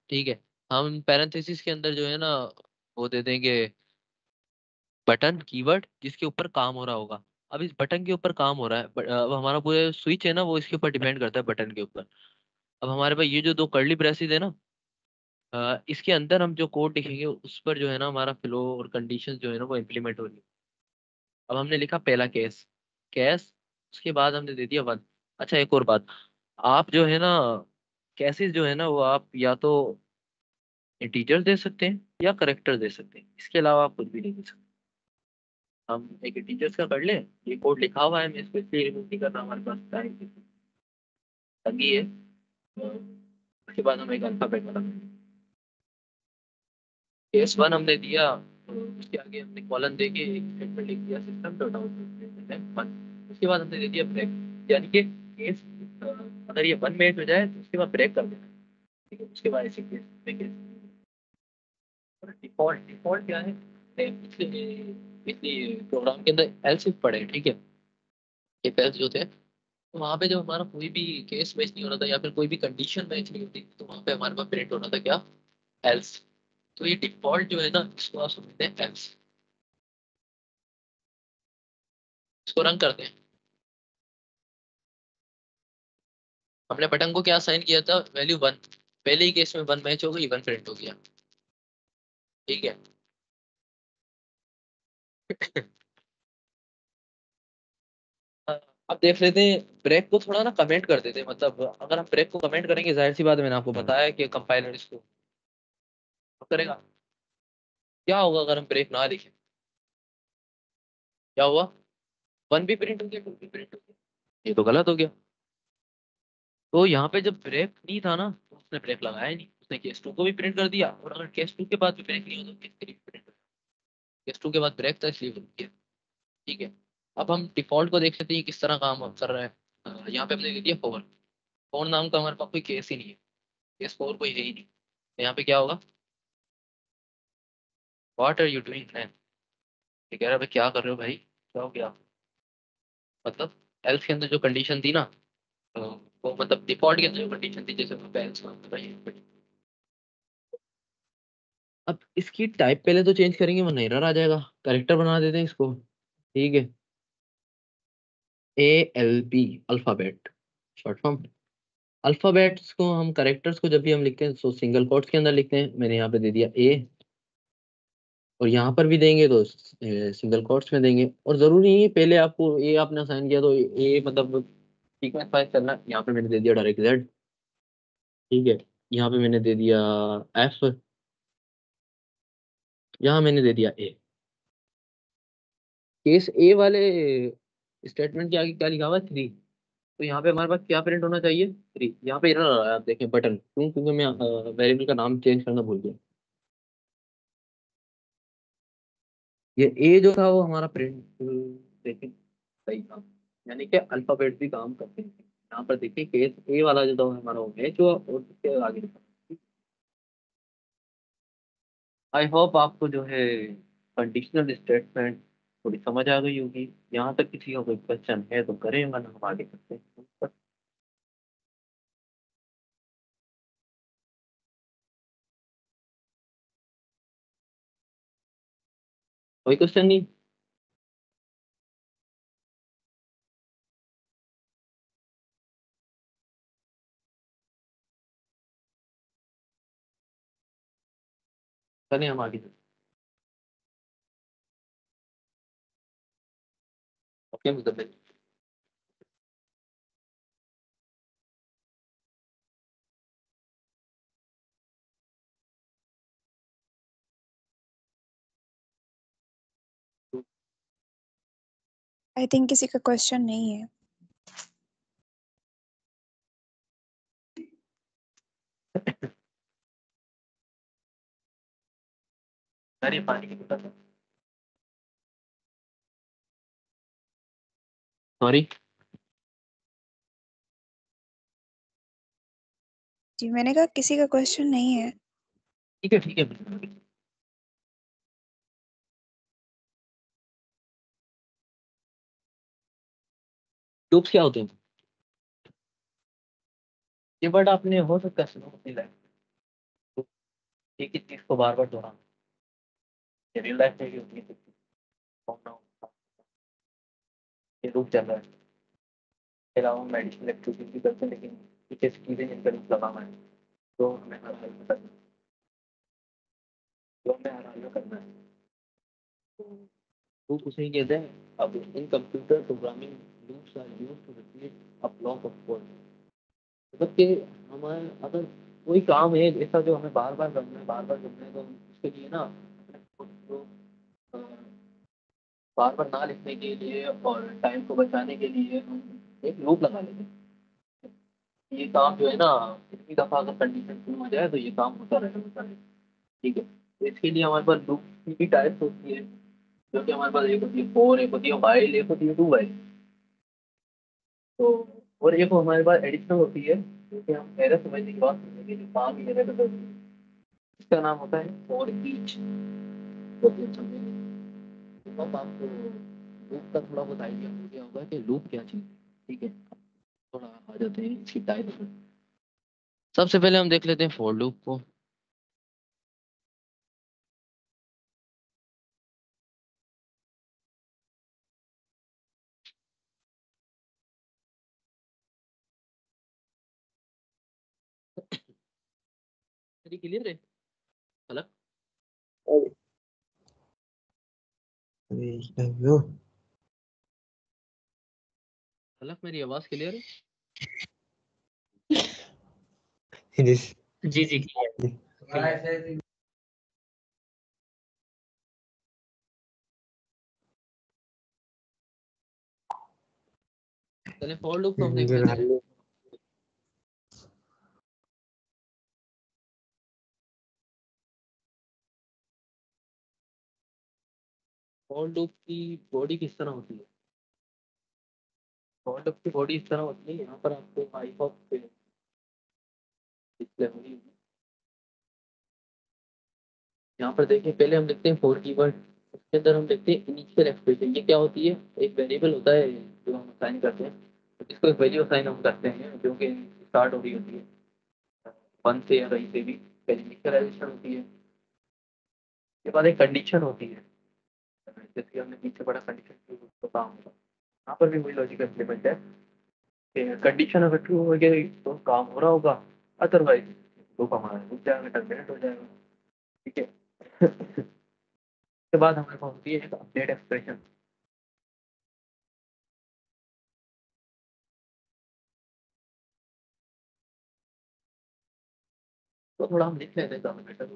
Speaker 2: ठीक है। हम पैरेंथेसिस के अंदर जो है ना, वो दे देंगे बटन कीवर्ड जिसके ऊपर काम हो रहा होगा। अब इस बटन के ऊपर काम हो रहा है, अब हमारा पूरा स्विच है ना, वो इसके ऊपर डिपेंड करता है बटन के ऊपर। अब हमारे पास ये जो दो कर्ली ब्रेसेस है ना, इसके अंदर हम जो कोड लिखेंगे उस पर जो है ना हमारा फ्लो और कंडीशन जो है ना वो इम्प्लीमेंट हो रही है। अब हमने लिखा पहला केस, केस, उसके बाद हमने दे दिया वन। अच्छा एक और बात, आप जो है ना कैसेस जो है ना वो आप या तो इंटीजर दे सकते हैं या करेक्टर दे सकते हैं, इसके अलावा आप कुछ भी नहीं दे सकते। हम एक इंटीजर्स का कर लें, ये कोड लिखा हुआ है, मैं इसको इसलिए रिमूव नहीं कर रहा, हमारे पास टाइम तंगी है। उसके बाद हम एक अल्फाबेट बना, केस वन हमने दिया, तो उसके आगे हमने कॉलन देके एक स्टेटमेंट लिख दिया, सिस्टम डॉट आउट। उसके बाद हमने दे दिया ब्रेक, यानी कि केस अगर ये 1 मिनट हो जाए तो उसके बाद ब्रेक कर देना, ठीक है। उसके बाद इसी केस में केस डिफॉल्ट, डिफॉल्ट क्या है, पिछले पिछले प्रोग्राम के अंदर एल्स इफ पढ़े, ठीक है। ये एल्स जो थे, तो वहाँ पे जब हमारा कोई भी केस मैच नहीं हो रहा था या फिर कोई भी कंडीशन मैच नहीं होती थी, तो वहाँ पे हमारे पास प्रिंट होना था क्या, एल्स। तो ये डिफॉल्ट जो है ना, इसको आप समझते हैं एल्स। इसको रन करते हैं। हमने बटन को क्या असाइन किया था, वैल्यू वन। पहले ही केस में वन मैच हो गई, वन प्रिंट हो गया, ठीक है। अब देख लेते हैं, ब्रेक को थोड़ा ना कमेंट कर देते हैं, मतलब अगर हम ब्रेक को कमेंट करेंगे, जाहिर सी बात है, मैंने आपको बताया कि कंपाइलर इसको करेगा। क्या होगा अगर हम ब्रेक ना लिखें, क्या हुआ, वन भी प्रिंट हो गया, टू भी प्रिंट हो गया, ये तो गलत हो गया। तो यहाँ पे जब ब्रेक नहीं था ना, तो उसने ब्रेक लगाया नहीं, उसने केस टू को भी प्रिंट कर दिया, और अगर केस टू के बाद भी ब्रेक नहीं हो तो केस थ्री भी प्रिंट, केस टू के बाद ब्रेक था इसलिए प्रिंट किया, ठीक है। अब हम डिफॉल्ट को देख लेते हैं किस तरह काम कर रहा है। यहाँ पे हमने दे दिया फोर, फोर नाम का हमारे पास कोई केस ही नहीं है, केस फोर कोई है ही नहीं, तो यहाँ पे क्या होगा, what are you doing man, ये कह रहा है भाई क्या कर रहे हो भाई, क्या हो गया। मतलब एल्स के अंदर जो कंडीशन थी ना, वो मतलब डिफॉल्ट के अंदर जो कंडीशन थी, जैसे मैं एल्स नाम बताइए। अब इसकी टाइप पहले तो चेंज करेंगे, वरना एरर आ जाएगा। करेक्टर बना देते हैं इसको, ठीक है। ALP, alphabet, short form. Alphabets को हम, करेक्टर्स को जब भी हम लिखते हैं तो सिंगल कोट्स के अंदर लिखते हैं। मैंने यहाँ पे दे दिया ए, और यहाँ पर भी देंगे तो सिंगल कोट्स में देंगे। और जरूरी नहीं है पहले आपको ए आपने असाइन किया तो ए मतलब सीक्वेंस वाइज करना। यहाँ पे मैंने दे दिया डायरेक्ट जेड, ठीक है। यहाँ पे मैंने दे दिया एफ, यहाँ मैंने दे दिया ए। केस ए वाले स्टेटमेंट के आगे क्या लिखा हुआ है, थ्री। तो यहाँ पे हमारे पास क्या प्रिंट होना चाहिए, थ्री। यहाँ पे एरर आ रहा है, आप देखें बटन, क्यों, क्योंकि मैं वेरिएबल का नाम चेंज करना भूल गया। ये ए जो था वो हमारा प्रिंट, देखें सही था, यानी कि अल्फाबेट भी काम करते हैं। यहाँ पर देखिए केस ए वाला जो था हमारा वो मैच हुआ, और उसके आगे आई होप आपको जो है कंडीशनल स्टेटमेंट थोड़ी समझ आ गई होगी। यहाँ तक किसी का कोई क्वेश्चन है तो करें, वरना हम आगे करते हैं। कोई क्वेश्चन नहीं? चलें हम आगे। ओके मुझे
Speaker 1: आई थिंक किसी का क्वेश्चन नहीं है।
Speaker 2: अरे पानी की बोतल सॉरी।
Speaker 1: जी मैंने कहा किसी का क्वेश्चन नहीं है।
Speaker 2: ठीक है ठीक है। लूप्स क्या होते हैं? ये वर्ड आपने हो सकता है सुना अपनी लाइफ, एक ही चीज को बार बार दोहराना। ये रियल लाइफ में भी होती है। ये लूप चल रहा है, इसके अलावा मेडिसिन एक्टिविटीज भी करते हैं, लेकिन पीछे से चीजें जिन पर लगाना है तो हमें हर हाल में करना है, जो हमें हर हाल में करना है। लूप उसे ही कहते हैं। अब in computer programming loops are used to repeat a block of code. मतलब कि हमारे अगर कोई काम है ऐसा जो हमें बार बार करना है, बार बार करना है, तो उसके लिए ना अपने खुद को बार बार ना लिखने के लिए और टाइम को बचाने के लिए हम एक लूप लगा लेते हैं। ये काम जो है ना, इतनी दफा अगर कंडीशन शुरू हो जाए तो ये काम होता रहेगा। ठीक है, तो इसके लिए हमारे पास लूप की टाइप्स होती है, जो कि हमारे पास एक होती है फोर, एक होती है वाइल, एक होती है डू वाइल। तो और एक हमारे पास एडिशनल होती है, जो कि हम एरर समझने के बाद समझेंगे, जो काम ही एरर करती है। इसका नाम होता है फॉर ईच। तो फिर समझेंगे तो अब आपको लूप का थोड़ा बहुत आइडिया हो गया होगा कि लूप क्या चीज़ है। ठीक है, थोड़ा आ जाते हैं इसकी टाइप में। सबसे पहले हम देख लेते हैं फॉर लूप को। मेरी क्लियर है? अलग अलग मेरी आवाज़ क्लियर है?
Speaker 3: जी जी clear।
Speaker 2: चलिए फॉर लूप को हम देख लेते हैं। फॉर लूप की बॉडी किस तरह होती है? फॉर लूप की बॉडी इस तरह होती है, यहाँ पर आपको फाइव ऑफ डिस्प्ले होगी। यहाँ पर देखिए, पहले हम लिखते हैं फोर कीवर्ड, उसके अंदर हम लिखते हैं इनिशियल एक्सप्रेशन। ये क्या होती है? एक वेरिएबल होता है जो हम असाइन करते हैं, तो इसको एक वैल्यू असाइन हम करते हैं जो कि स्टार्ट हो रही होती है वन से या कहीं से भी। पहले इनिशियलाइजेशन होती है, उसके बाद एक कंडीशन होती है, जैसे कि हमने पीछे पढ़ा कंडीशन तो काम होगा। यहाँ पर भी वही लॉजिक इम्प्लीमेंट है कि कंडीशन अगर ट्रू हो गई तो काम हो रहा होगा, अदरवाइज तो हमारा रुक जाएगा, टर्मिनेट हो जाएगा। ठीक है। उसके बाद हमारे पास होती है एक अपडेट एक्सप्रेशन। तो थोड़ा हम लिख लेते हैं ज़्यादा बेटर हो।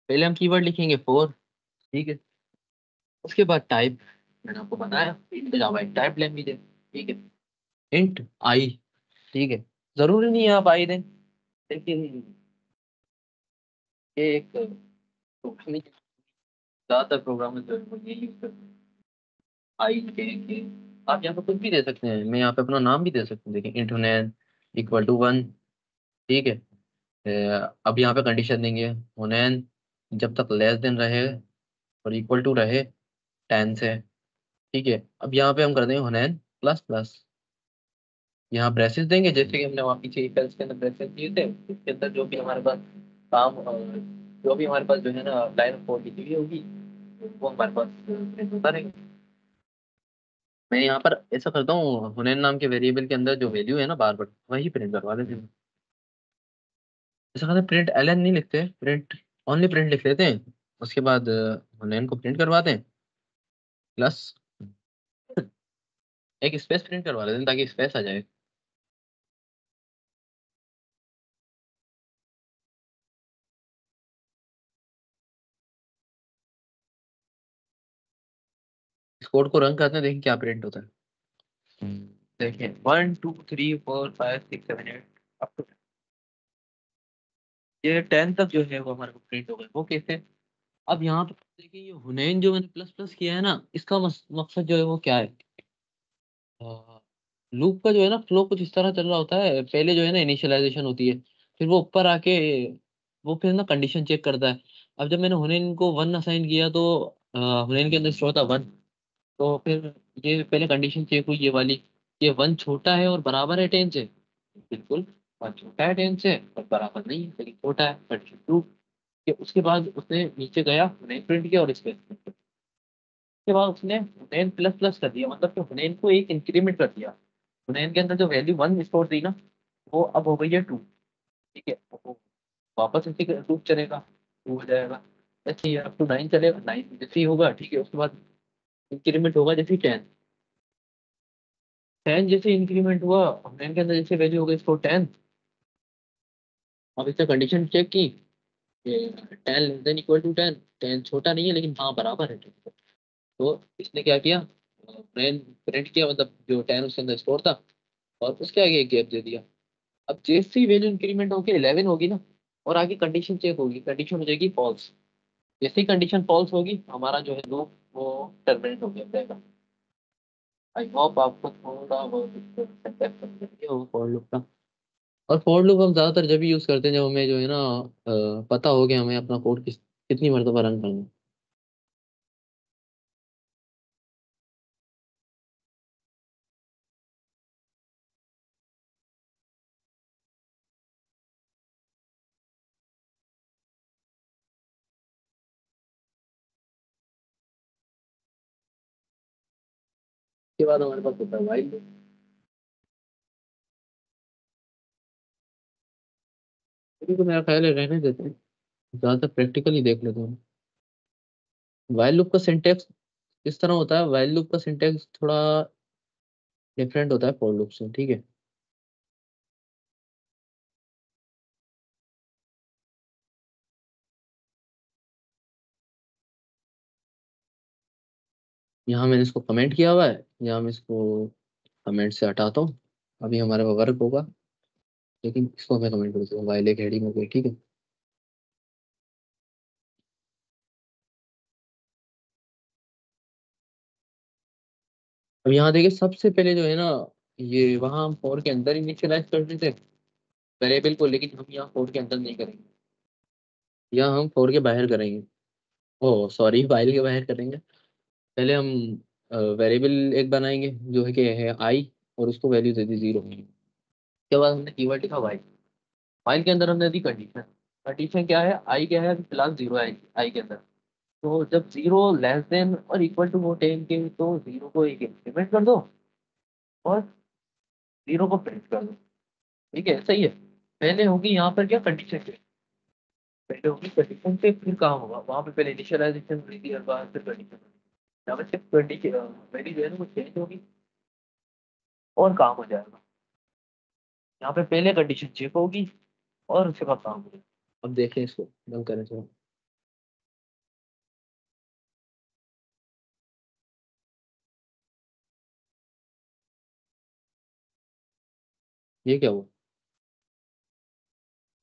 Speaker 2: पहले हम कीवर्ड लिखेंगे फोर। ठीक है, उसके बाद टाइप, मैंने आपको बताया इंट जावा एक टाइप लैंग्वेज है। ठीक है, इंट आई। ठीक है, जरूरी नहीं है आप आई दें, लेकिन ये एक प्रोग्रामिंग, ज्यादातर प्रोग्रामर जो है वो ये यूज करते हैं आई के। आप यहाँ पे कुछ भी दे सकते हैं, मैं यहाँ पे अपना नाम भी दे सकता हूँ। देखिए इंट हुनैन इक्वल टू वन। ठीक है, अब यहाँ पे कंडीशन देंगे हुनैन जब तक लेस देन रहे और इक्वल टू रहे 10 से। ठीक है, अब यहाँ पे हम कर देंगे हुनैन प्लस प्लस। यहाँ ब्रेसेस देंगे, जैसे कि हमने वहाँ पीछे इफ एल्स के अंदर ब्रेसेस दिए थे, इसके अंदर जो भी हमारे पास काम जो भी हमारे पास जो है ना लाइन ऑफ कोड लिखी हुई होगी वो हमारे पास प्रिंट होता रहेगा। मैं यहाँ पर ऐसा करता हूँ, हुनैन नाम के वेरिएबल के अंदर जो वैल्यू है ना बार बार वही प्रिंट करवा देते हैं। ऐसा करते प्रिंट एलन नहीं लिखते, प्रिंट ओनली प्रिंट लिख लेते हैं। उसके बाद हुनैन को प्रिंट करवाते हैं प्लस एक स्पेस प्रिंट करवा देते हैं ताकि स्पेस आ जाए। इस कोड को रन करते हैं, देखिए क्या प्रिंट होता है। देखिए 1 2 3 4 5 6 7 8 अप टू ये 10 तक जो है वो हमारे को प्रिंट हो गए। वो कैसे? अब यहाँ पर देखिए ये हुनैन जो मैंने प्लस प्लस किया है ना, इसका मकसद जो है वो क्या है? लूप का जो है ना फ्लो कुछ इस तरह चल रहा होता है। पहले जो है ना इनिशियलाइजेशन होती है, फिर वो ऊपर आके वो फिर ना कंडीशन चेक करता है। अब जब मैंने हुनैन को 1 असाइन किया तो हुनैन के अंदर स्टोर था 1। तो फिर ये पहले कंडीशन चेक हुई ये वाली, ये 1 छोटा है और बराबर है 10 से। बिल्कुल 1 छोटा है 10 से और बराबर नहीं है, लेकिन छोटा है। कंडीशन 2 कि उसके बाद उसने नीचे गया हुनैन प्रिंट किया और स्पेस के बाद उसने हुनैन प्लस प्लस कर दिया, मतलब कि हुनैन को एक इंक्रीमेंट कर दिया। हुनैन के अंदर जो वैल्यू 1 स्टोर थी ना, वो अब हो गई है 2। ठीक है, वो वापस इसी का लूप चलेगा, 2 हो जाएगा। ऐसे ही अप टू 9 चलेगा, 9 जैसे ही होगा ठीक है, उसके बाद इंक्रीमेंट होगा जैसे 10। 10 जैसे इंक्रीमेंट हुआ हुनैन के अंदर, जैसे वैल्यू हो गई इसको 10। अब इसने कंडीशन चेक की, 10 < 10 छोटा नहीं है लेकिन हाँ बराबर है 10। तो इसने क्या किया, प्रिंट प्रिंट किया, मतलब जो 10 उसके अंदर स्टोर था, और उसके आगे एक गैप दे दिया। अब जैसे ही वैल्यू इंक्रीमेंट होगी 11 होगी ना, और आगे कंडीशन चेक होगी, कंडीशन हो जाएगी फॉल्स। जैसे ही कंडीशन फॉल्स होगी हमारा जो है लूप वो टर्मिनेट हो जाएगा। आई होप आपको थोड़ा बहुत फॉर लूप का। और फॉर लूप हम ज्यादातर जब यूज करते हैं जब हमें जो है ना पता हो कि हमें अपना कोड कितनी मरतबा रन करना है। उसके बाद हमारे पास होता है while loop। अभी तो मेरा ख्याल है रहने देते हैं, ज्यादातर प्रैक्टिकली देख लेते हैं। while लूप का सिंटेक्स इस तरह होता है, while लूप का सिंटेक्स थोड़ा डिफरेंट होता है फॉर लूप से, ठीक है। यहाँ मैंने इसको कमेंट किया हुआ है, यहाँ मैं इसको कमेंट से हटाता हूँ। अभी हमारे पास वर्क होगा, लेकिन इसको मैं कमेंट कर दूंगा, वाइल एक हेडिंग हो गई, ठीक है। अब यहाँ देखिए सबसे पहले जो है ना, ये वहाँ हम फॉर के अंदर इनिशियलाइज करते थे वेरिएबल को, लेकिन हम यहाँ फॉर के अंदर नहीं करेंगे, यहाँ हम फॉर के बाहर करेंगे। ओ सॉरी, वाइल के बाहर करेंगे। पहले हम वेरिएबल एक बनाएंगे जो है कि है आई, और उसको वैल्यू दे दी 0। उसके बाद हमने कीवर्ड लिखा वाइल। वाइल के अंदर हमने दी कंडीशन। कंडीशन क्या है, आई क्या है, अभी फिलहाल 0 है आई के अंदर। तो जब 0 लेस देन और इक्वल टू हो 10 के, तो 0 को एक इंक्रीमेंट कर दो और 0 को प्रिंट कर दो। ठीक है, सही है। पहले होगी यहाँ पर क्या, कंडीशन चेक। पहले होगी कंडीशन चेक, फिर काम होगा वहाँ पे, पहले इनिशियलाइजेशन हुई थी और बाद फिर कंडीशन। यहाँ पे सिर्फ कंडीशन पहली जो है ना वो चेंज होगी और काम हो जाएगा। यहाँ पे पहले कंडीशन चेक होगी और उसके बाद काम होगा। अब देखें इसको रन करें थोड़ा। ये क्या हुआ?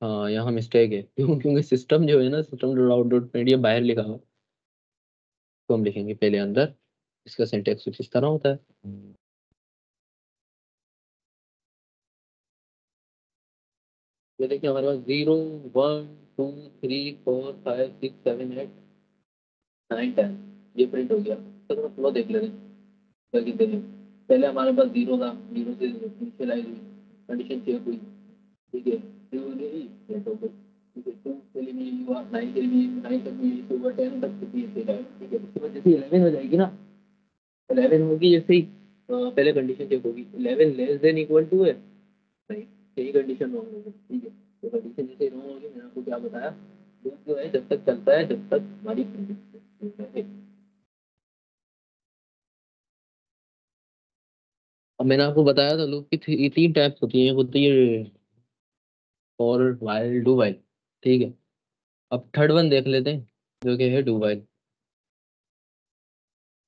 Speaker 2: हाँ यहाँ मिस्टेक है, क्योंकि सिस्टम जो है ना, system dot out dot print ये बाहर लिखा हुआ है। तो हम लिखेंगे पहले अंदर। इसका सिंटेक्स कुछ इस तरह होता है। ये देखिए हमारे पास 0 1 2 3 4 5 6 7 8 9 10 ये प्रिंट हो गया। तो थोड़ा फ्लो देख लेते हैं क्या कितने हैं। पहले हमारे पास 0 था, 0 से इनिशियलाइज हुई, कंडीशन चेक हुई, ठीक है, 2 हो गई, प्रिंट हो गई। ठीक है, 2 के लिए भी यही हुआ, 9 के लिए भी 9 तक भी यही हुआ, 10 तक भी यही हुआ। ठीक है, उसके बाद जैसे 11 हो जाएगी ना, 11 होगी जैसे ही पहले कंडीशन चेक होगी, 11 लेस देन इक्वल टू है, राइट, यही कंडीशन रॉन्ग होगी। ठीक है, तो कंडीशन जैसे रॉन्ग होगी, मैंने आपको क्या बताया, लूप जो है जब तक चलता है जब तक हमारी कंडीशन। अब मैंने आपको बताया था लूप की 3 टाइप्स होती हैं, एक होती है फॉर वाइल डू वाइल, ठीक है। अब थर्ड वन देख लेते हैं जो कि है डू वाइल।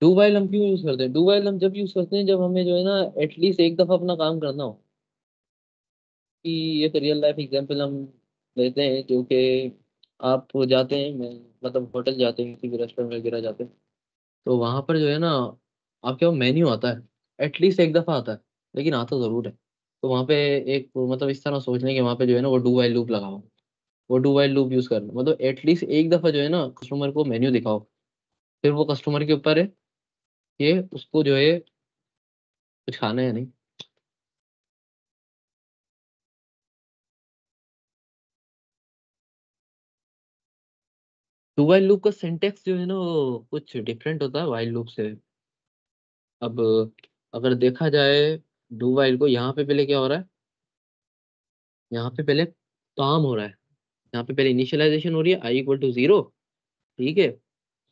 Speaker 2: डू वाइल हम क्यों यूज करते हैं? डू वाइल हम जब यूज करते हैं जब हमें जो है ना एटलीस्ट एक दफा अपना काम करना हो। कि एक रियल लाइफ एग्जांपल हम लेते हैं, जो कि आप जाते हैं, मतलब होटल जाते हैं, किसी भी रेस्टोरेंट वगैरह जाते हैं, तो वहां पर जो है ना आपके वो मेन्यू आता है, एटलीस्ट एक दफा आता है, लेकिन आता जरूर है। तो वहां पे एक मतलब इस तरह सोचने के वहां पे जो है ना वो डू वाइल लूप लगाओ, वो डू वाइल लूप यूज करना, मतलब एटलीस्ट एक दफा जो है ना कस्टमर को मेन्यू दिखाओ, फिर वो कस्टमर के ऊपर है कि उसको जो है कुछ खाना है या नहीं। डू वाइल लूप का सिंटेक्स जो है ना वो कुछ डिफरेंट होता है वाइल लूप से। अब अगर देखा जाए डू वाइल को, यहाँ पे पहले क्या हो रहा है, यहाँ पे पहले काम हो रहा है, यहाँ पे पहले इनिशियलाइजेशन हो रही है आई इक्वल टू 0, ठीक है।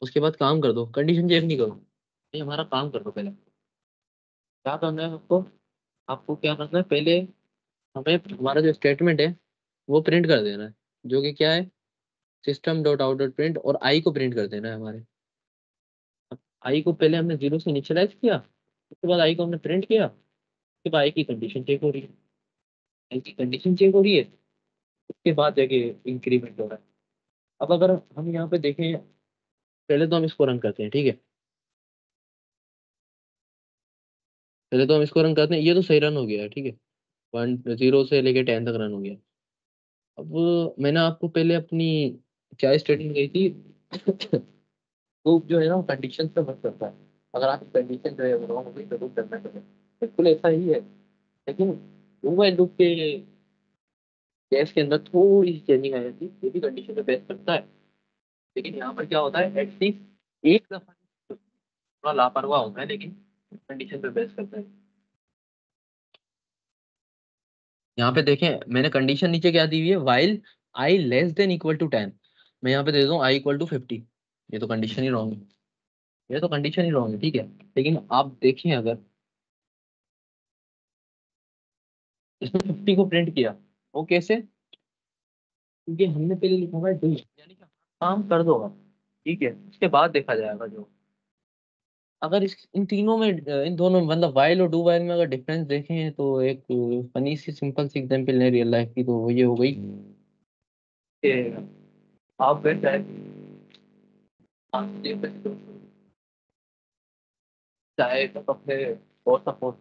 Speaker 2: उसके बाद काम कर दो, कंडीशन चेक नहीं करो, ये हमारा काम कर दो पहले। क्या करना है आपको? आपको क्या करना है पहले, हमें हमारा जो स्टेटमेंट है वो प्रिंट कर देना है, जो कि क्या है, system dot out dot print, और आई को प्रिंट कर देना है हमारे। आई को पहले हमने 0 से इनिशियलाइज किया, उसके बाद आई को हमने प्रिंट किया, उसके बाद आई की कंडीशन चेक हो रही है, आई की कंडीशन चेक हो रही है, उसके बाद जाके इंक्रीमेंट हो रहा है। अब अगर हम यहाँ पे देखें, पहले तो हम इसको रन करते हैं, ठीक है। पहले तो हम इसको रन करते हैं, ये तो सही रन हो गया है, ठीक है। 1 0 से लेके 10 तक रन हो गया। अब मैंने आपको पहले अपनी क्या स्टेटिंग गई थी लूप जो है ना कंडीशन पे वर्क करता है। अगर आपकी कंडीशन जो है वो रॉन्ग हो गई तो लूप करना चाहिए, बिल्कुल ऐसा ही है। लेकिन मोबाइल लूप के केस के अंदर थोड़ी सी चेंजिंग आ जाती है, ये भी कंडीशन पे बेस करता है। लेकिन यहाँ पर क्या होता है, एटलीस्ट एक दफा थोड़ा लापरवाह होता है, लेकिन कंडीशन पे बेस करता है। यहाँ पे देखें, मैंने कंडीशन नीचे क्या दी हुई है, while I less than equal to 10, मैं यहाँ पे दे दूँ आई इक्वल टू 50। ये तो कंडीशन ही रॉन्ग है, ये तो कंडीशन ही रॉन्ग है, ठीक है। लेकिन आप देखें, अगर इसने 50 को प्रिंट किया, वो कैसे? क्योंकि हमने पहले लिखा हुआ है डू, यानी कि काम कर दो आप, ठीक है, उसके बाद देखा जाएगा जो। अगर इस इन तीनों में इन दोनों में मतलब वाइल और डू वाइल में अगर डिफरेंस देखें, तो एक फनी सी सिंपल सी एग्जांपल है रियल लाइफ की, तो वो ये हो गई कि आप बैठ जाए, आप चाय का कप है, और सपोज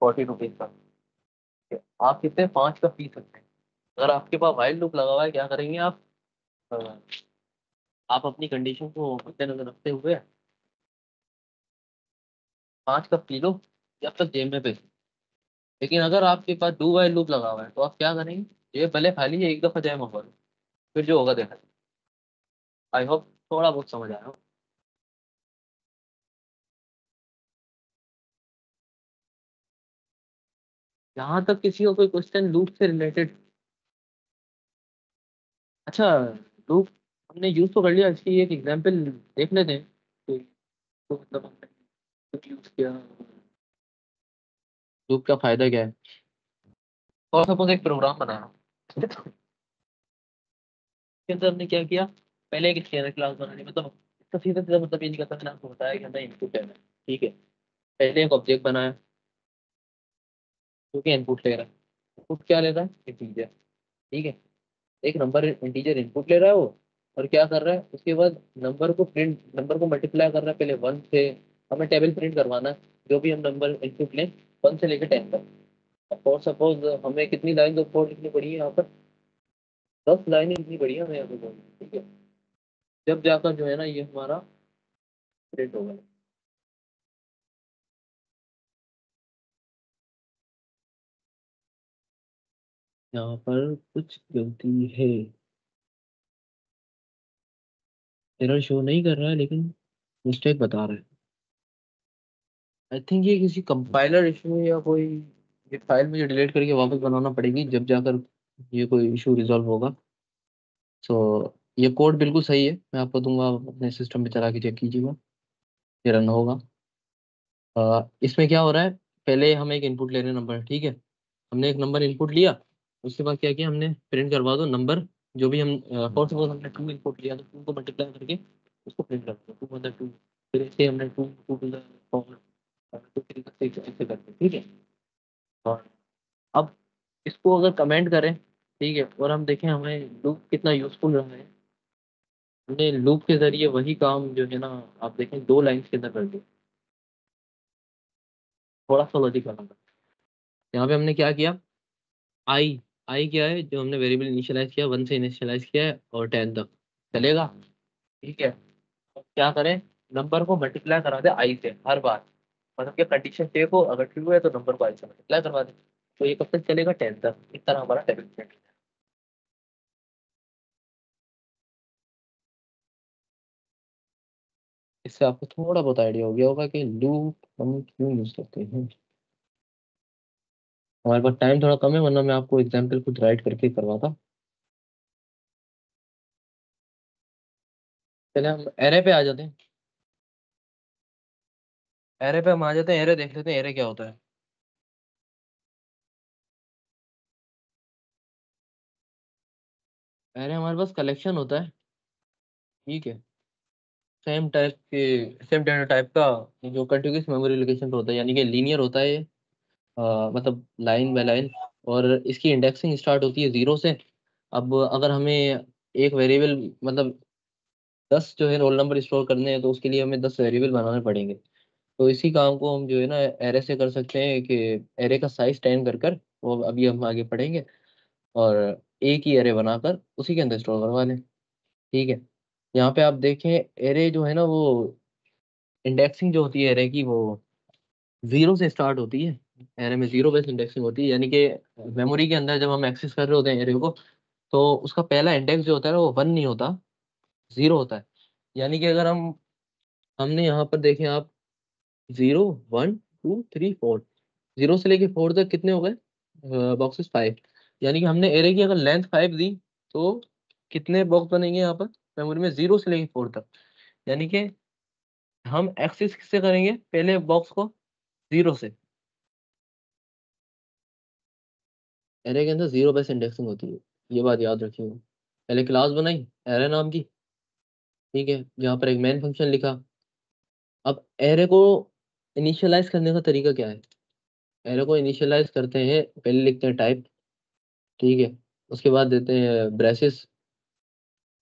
Speaker 2: 40 रुपीज का, ठीक है, आप कितने 5 का पी सकते हैं। अगर आपके पास वाइल्ड लूप लगा हुआ है, क्या करेंगे आप? अ, आप अपनी कंडीशन को मद्देनजर रखते हुए 5 कप पी लो, जब तक जेब में पैसे। लेकिन अगर आपके पास डू वाइल लूप लगा हुआ है, तो आप क्या करेंगे, ये भले खाली है, एक दफा जाए मंगवा लो, फिर जो होगा देखा। आई होप थोड़ा बहुत समझ आया हो। जहां तक किसी को कोई क्वेश्चन लूप से रिलेटेड, अच्छा, लूप हमने यूज तो कर लिया, इसकी एक एग्जांपल देख लेते हैं कि तो मतलब हमने यूज किया, लूप का फायदा क्या है। और सपोज एक प्रोग्राम बनाया, इसके अंदर हमने क्या किया, पहले एक स्कैनर क्लास बनानी, मतलब इसका सीधा सीधा मतलब ये नहीं करता, मैंने आपको बताया कि हमें इनपुट लेना है, ठीक है। पहले एक ऑब्जेक्ट बनाया जो कि इनपुट ले रहा है, इनपुट क्या ले रहा है, इंटीजर, ठीक है। एक नंबर इंटीजर इनपुट ले रहा है वो, और क्या कर रहा है उसके बाद नंबर को मल्टीप्लाई कर रहा है, पहले 1 से, हमें टेबल प्रिंट करवाना है, जो भी हम नंबर इनपुट लें 1 से लेकर 10 तक। और सपोज हमें कितनी लाइन ऑफ कोड लिखनी पड़ी है यहाँ पर, 10 लाइनें लिखनी पड़ी है हमें यहाँ पे code, ठीक है। जब जाकर जो है ना ये हमारा प्रिंट होगा। यहाँ पर कुछ गलती है, एरर शो नहीं कर रहा है, लेकिन मिस्टेक बता रहा है। आई थिंक ये किसी कंपाइलर इशू है या कोई, ये फाइल मुझे डिलीट करके वापस बनाना पड़ेगी, जब जाकर ये कोई इशू रिजॉल्व होगा। सो ये कोड बिल्कुल सही है, मैं आपको दूंगा, अपने सिस्टम पे चला के चेक कीजिएगा, ये रन होगा। इसमें क्या हो रहा है, पहले हम एक इनपुट ले रहे हैं नंबर, ठीक है। हमने एक नंबर इनपुट लिया, उसके बाद क्या किया हमने, प्रिंट करवा दो नंबर, जो भी हम फॉर सपोज हमने 2 इनपुट लिया, तो 2 को मल्टीप्लाई करके उसको प्रिंट कर दो, 2 मतलब 2, फिर इसे हमने 2 2 टू द पावर 3 ऐसे करते, ठीक है। और अब इसको अगर कमेंट करें, ठीक है, और हम देखें हमें लूप कितना यूजफुल रहा है। हमने लूप के जरिए वही काम जो है ना, आप देखें 2 लाइन्स के अंदर कर दिया। थोड़ा सा लॉजिक बनाना, यहाँ पे हमने क्या किया, आई आई क्या है, जो हमने वेरिएबल इनिशियलाइज किया 1 से इनिशियलाइज किया है और 10 तक चलेगा, ठीक है। अब क्या करें, नंबर को मल्टीप्लाई करा दे आई से हर बार, मतलब कि कंडीशन चेक हो, अगर ट्रू है तो नंबर को आई से मल्टीप्लाई करवा दे। तो ये कब तक चलेगा, 10 तक। इस तरह हमारा डेवलपमेंट। इससे आपको थोड़ा बहुत आइडिया हो गया होगा कि लूप हम क्यों यूज करते हैं। हमारे पास टाइम थोड़ा कम है, वरना मैं आपको एग्जाम्पल खुद राइट करके करवाता। चले हम एरे पे आ जाते हैं। एरे पे हम आ जाते हैं, एरे देख लेते हैं एरे क्या होता है। एरे हमारे पास कलेक्शन होता है, ठीक है, सेम डेटा टाइप का, जो कंटिन्यूअस मेमोरी लोकेशन पे होता है, यानी कि लीनियर होता है ये, मतलब लाइन बाय लाइन। और इसकी इंडेक्सिंग स्टार्ट होती है 0 से। अब अगर हमें एक वेरिएबल, मतलब 10 जो है रोल नंबर स्टोर करने हैं, तो उसके लिए हमें 10 वेरिएबल बनाने पड़ेंगे। तो इसी काम को हम जो है ना एरे से कर सकते हैं, कि एरे का साइज 10 कर वो अभी हम आगे पढ़ेंगे, और एक ही एरे बनाकर उसी के अंदर स्टोर करवा लें, ठीक है। यहाँ पे आप देखें, एरे जो है ना वो इंडेक्सिंग जो होती है एरे की, वो 0 से स्टार्ट होती है। एरे में 0 बेस इंडेक्सिंग होती है, यानी कि मेमोरी के अंदर जब हम एक्सेस कर रहे होते हैं एरे को, तो उसका पहला इंडेक्स जो होता है ना वो 1 नहीं होता, 0 होता है। यानी कि अगर हमने यहाँ पर देखें आप, 0 1 2 3 4, 0 से लेके 4 तक कितने हो गए बॉक्सेस, 5। यानी कि हमने एरे की अगर लेंथ 5 दी, तो कितने बॉक्स बनेंगे यहाँ पर मेमोरी में, 0 से लेके 4 तक। यानी कि हम एक्सेस किससे करेंगे, पहले बॉक्स को 0 से। एरे के अंदर 0 बेस इंडेक्सिंग होती है, ये बात याद रखिए। पहले क्लास बनाई एरे नाम की, ठीक है, जहाँ पर एक मेन फंक्शन लिखा। अब एरे को इनिशियलाइज करने का तरीका क्या है। एरे को इनिशियलाइज करते हैं, पहले लिखते हैं टाइप, ठीक है, उसके बाद देते हैं ब्रेसेस,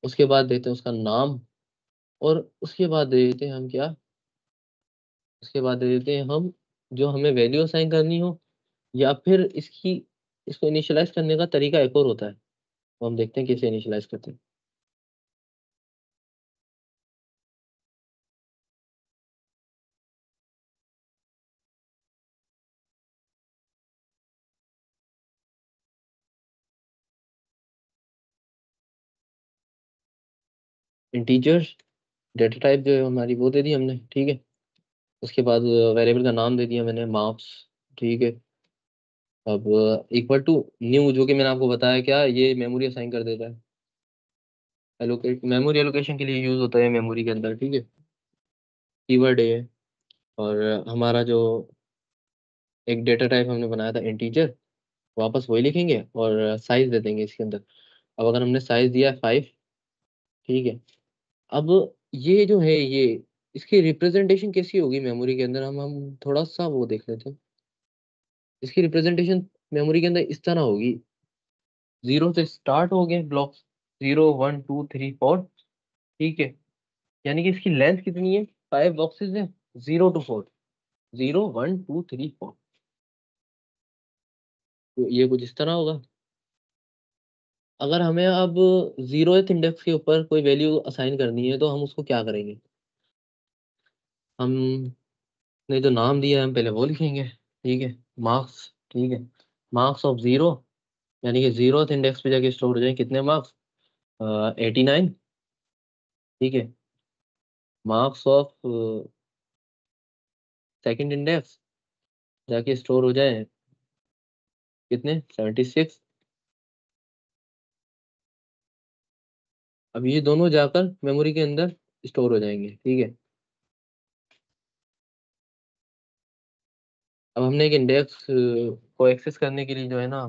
Speaker 2: उसके बाद देते हैं उसका नाम, और उसके बाद दे देते हैं हम क्या, उसके बाद दे देते हैं हम जो हमें वैल्यू असाइन करनी हो, या फिर इसको इनिशियलाइज करने का तरीका एक और होता है, तो हम देखते हैं कैसे इनिशियलाइज करते हैं। इंटीजर्स डेटा टाइप जो है हमारी वो दे दी हमने, ठीक है। उसके बाद वेरिएबल का नाम दे दिया मैंने, मार्क्स, ठीक है। अब इक्वल टू न्यू, जो कि मैंने आपको बताया क्या, ये मेमोरी असाइन कर देता है, एलोकेट मेमोरी एलोकेशन के लिए यूज होता है मेमोरी के अंदर, ठीक है। कीवर्ड है, और हमारा जो एक डेटा टाइप हमने बनाया था इंटीजर, वापस वही लिखेंगे और साइज दे देंगे इसके अंदर। अब अगर हमने साइज दिया है 5, ठीक है। अब ये जो है ये, इसकी रिप्रेजेंटेशन कैसी होगी मेमोरी के अंदर, हम थोड़ा सा वो देख लेते हैं। इसकी रिप्रेजेंटेशन मेमोरी के अंदर इस तरह होगी, 0 से स्टार्ट हो गए ब्लॉक्स, 0 1 2 3 4, ठीक है। यानी कि इसकी लेंथ कितनी है, 5 बॉक्सेस है, 0 to 4, 0 1 2 3 4। तो ये कुछ इस तरह होगा। अगर हमें अब 0th इंडेक्स के ऊपर कोई वैल्यू असाइन करनी है, तो हम उसको क्या करेंगे, हमने जो नाम दिया है हम पहले वो लिखेंगे, ठीक है, मार्क्स, ठीक है। मार्क्स ऑफ 0, यानी कि 0th इंडेक्स पे जाके स्टोर हो जाए कितने मार्क्स, 89, ठीक है। मार्क्स ऑफ सेकंड इंडेक्स जाके स्टोर हो जाए कितने, 76। अब ये दोनों जाकर मेमोरी के अंदर स्टोर हो जाएंगे, ठीक है। अब हमने एक इंडेक्स को एक्सेस करने के लिए जो है ना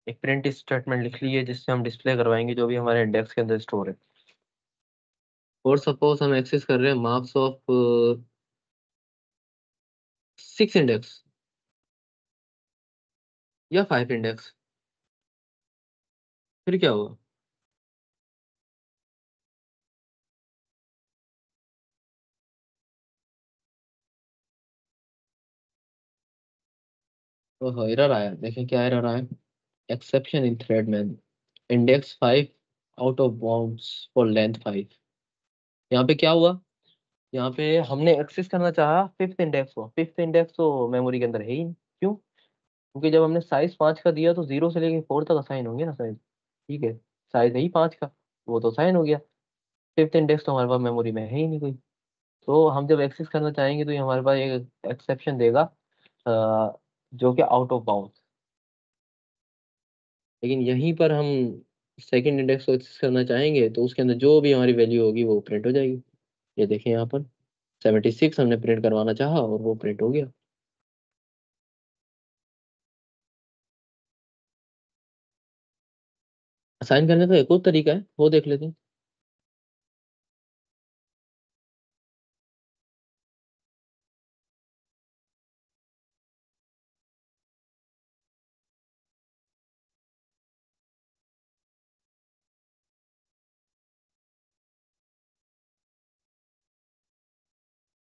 Speaker 2: एक प्रिंट स्टेटमेंट लिख ली है, जिससे हम डिस्प्ले करवाएंगे जो भी हमारे इंडेक्स के अंदर स्टोर है। और सपोज हम एक्सेस कर रहे हैं मार्क्स ऑफ 6 इंडेक्स या 5 इंडेक्स, फिर क्या होगा? ओहो, एरर आया, देखें क्या एरर आया। Exception in thread man, index 5 out of bounds for length 5। यहाँ पे क्या हुआ, यहाँ पे हमने एक्सेस करना चाहा फिफ्थ इंडेक्स को, फिफ्थ इंडेक्स तो मेमोरी के अंदर है ही नहीं। क्यों? क्योंकि जब हमने साइज 5 का दिया तो 0 से लेके 4 तक असाइन होंगे ना साइज, ठीक है, साइज है ही 5 का, वो तो असाइन हो गया। फिफ्थ इंडेक्स तो हमारे पास मेमोरी में है ही नहीं कोई। तो हम जब एक्सेस करना चाहेंगे तो ये हमारे पास एक एक्सेप्शन देगा, जो कि आउट ऑफ बाउंड। लेकिन यहीं पर हम सेकंड इंडेक्स को एक्सेस करना चाहेंगे तो उसके अंदर जो भी हमारी वैल्यू होगी वो प्रिंट हो जाएगी। ये देखें यहाँ पर 76 हमने प्रिंट करवाना चाहा और वो प्रिंट हो गया। असाइन करने का एक और तरीका है, वो देख लेते हैं।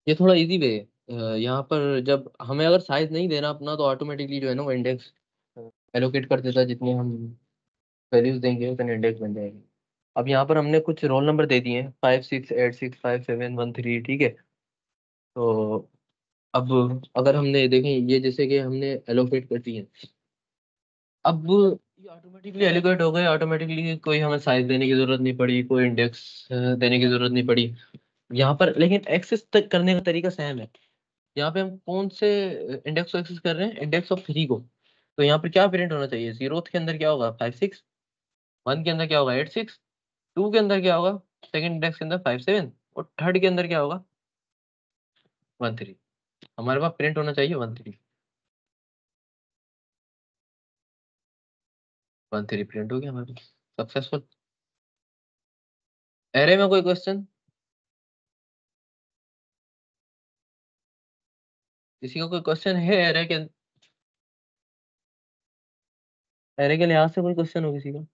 Speaker 2: ये थोड़ा इजी वे है। यहाँ पर जब हमें अगर साइज नहीं देना अपना तो ऑटोमेटिकली जो है ना वो इंडेक्स एलोकेट कर देता है, जितने हम वैल्यूज देंगे उतने इंडेक्स बन जाएंगे। अब यहाँ पर हमने कुछ रोल नंबर दे दिए हैं 56865713, ठीक है। तो अब अगर हमने देखें ये जैसे कि हमने एलोकेट कर दिए, अब ये ऑटोमेटिकली एलोकेट हो गए, ऑटोमेटिकली कोई हमें साइज देने की जरूरत नहीं पड़ी, कोई इंडेक्स देने की जरूरत नहीं पड़ी यहाँ पर। लेकिन एक्सेस तक करने का तरीका सेम है। यहाँ पे हम कौन से इंडेक्स को एक्सेस कर रहे हैं, इंडेक्स ऑफ 3 को। तो यहाँ पर क्या प्रिंट होना चाहिए, जीरोथ के अंदर क्या होगा 56, 1 के अंदर क्या होगा 86, 2 के अंदर क्या होगा, सेकंड इंडेक्स के अंदर 57, और थर्ड के अंदर क्या होगा 13। हमारे पास प्रिंट होना चाहिए 13। 13 प्रिंट हो गया हमारे पास, सक्सेसफुल। एरे में कोई क्वेश्चन, किसी का कोई क्वेश्चन है एरे के लिहाज से कोई क्वेश्चन हो किसी का?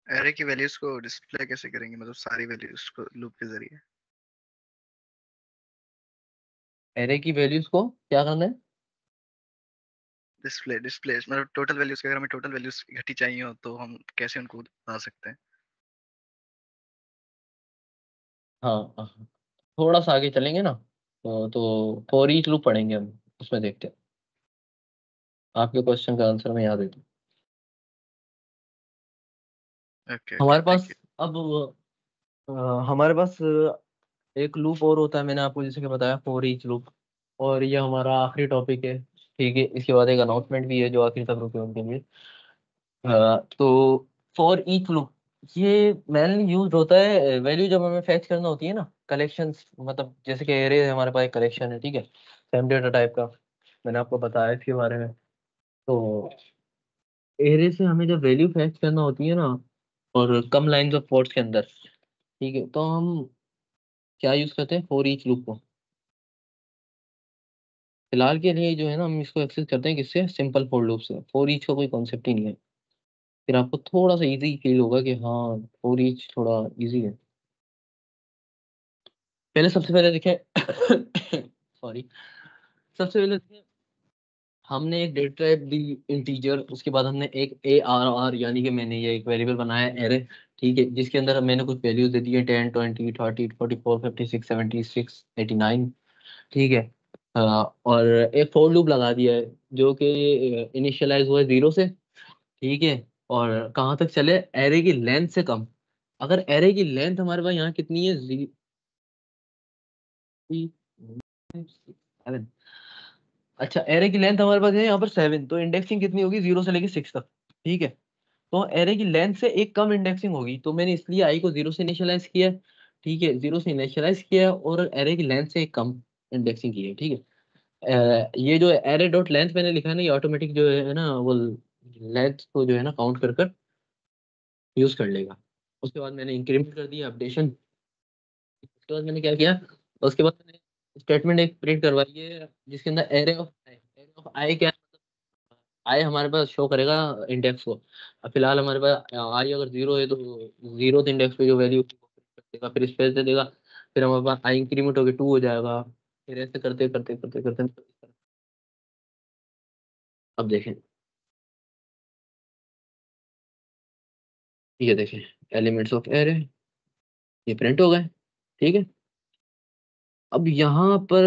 Speaker 4: एरे की वैल्यूज को डिस्प्ले कैसे करेंगे, मतलब सारी वैल्यूज को लूप के जरिए?
Speaker 2: एरे की वैल्यूज को क्या करना है?
Speaker 4: डिस्प्ले डिस्प्ले मतलब टोटल वैल्यूज, अगर हमें टोटल वैल्यूज इकट्ठी चाहिए हो तो हम कैसे उनको बता सकते हैं?
Speaker 2: हाँ हाँ, थोड़ा सा आगे चलेंगे ना तो फॉर ईच लूप पढ़ेंगे हम, उसमें देखते हैं। आपके क्वेश्चन का आंसर मैं याद देता हूँ।
Speaker 4: ओके ओके,
Speaker 2: हमारे
Speaker 4: थैंक
Speaker 2: पास अब अ, हमारे पास एक लूप और होता है, मैंने आपको जैसे कि बताया फॉर ईच लूप, और ये हमारा आखिरी टॉपिक है, ठीक है। इसके बाद एक अनाउंसमेंट भी है जो आखिरी तक रुके उनके लिए। तो फॉर ईच लूप ये मेनली यूज होता है वैल्यू जब हमें फैच करना होती है ना, कलेक्शंस, मतलब जैसे कि एरे हमारे पास एक कलेक्शन है, ठीक है, सेम डेटा टाइप का, मैंने आपको बताया इसके बारे में। तो एरे से हमें जब वैल्यू फैच करना होती है ना, और कम लाइंस ऑफ कोड्स के अंदर, ठीक है, तो हम क्या यूज करते हैं, फॉर ईच लूप को। फिलहाल के लिए जो है ना हम इसको एक्सेस करते हैं किससे, सिंपल फॉर लूप से। फॉर ईच का कोई कॉन्सेप्ट ही नहीं है, फिर आपको थोड़ा सा इजी फील होगा कि हाँ फॉर ईच थोड़ा इजी है। पहले सबसे पहले देखें सॉरी, सबसे पहले देखें, हमने एक डेटा टाइप दी इंटीजर, उसके बाद हमने एक ए आर आर, यानी कि मैंने ये एक वेरिएबल बनाया एरे, ठीक है, जिसके अंदर मैंने कुछ वैल्यूज दे दी है 10 20 30 44 56 76 89, ठीक है। और एक फॉर लूप लगा दिया है जो कि इनिशियलाइज हुआ है 0 से, ठीक है, और कहाँ तक चले, एरे की लेंथ से कम। अगर एरे की लेंथ हमारे पास यहाँ कितनी है, 7, अच्छा एरे की लेंथ हमारे पास है यहाँ पर 7, तो इंडेक्सिंग कितनी होगी 0 से लेके 6 तक, ठीक है। तो एरे की लेंथ से एक कम इंडेक्सिंग होगी, तो मैंने इसलिए आई को 0 से इनिशियलाइज किया है, ठीक है, 0 से इनिशियलाइज किया है और एरे की लेंथ से एक कम इंडेक्सिंग की है, ठीक है। ये जो एरे डॉट लेंथ मैंने लिखा है ना, ये ऑटोमेटिक जो है ना वो लेंथ को जो है ना काउंट कर कर यूज कर लेगा। उसके बाद मैंने इंक्रीमेंट कर दिया अपडेशन। उसके बाद मैंने क्या किया, उसके बाद मैंने स्टेटमेंट एक प्रिंट करवाई है जिसके अंदर एरे ऑफ आई क्या है, आई हमारे पास शो करेगा इंडेक्स को। अब फिलहाल हमारे पास आई अगर 0 है तो 0th इंडेक्स पे जो वैल्यू देगा फिर स्पेस दे देगा, फिर हमारे पास आई इंक्रीमेंट होकर 2 हो जाएगा, फिर ऐसे करते करते करते करते। अब देखें, ये देखें एलिमेंट्स ऑफ एरे ये प्रिंट हो गए, ठीक है। अब यहाँ पर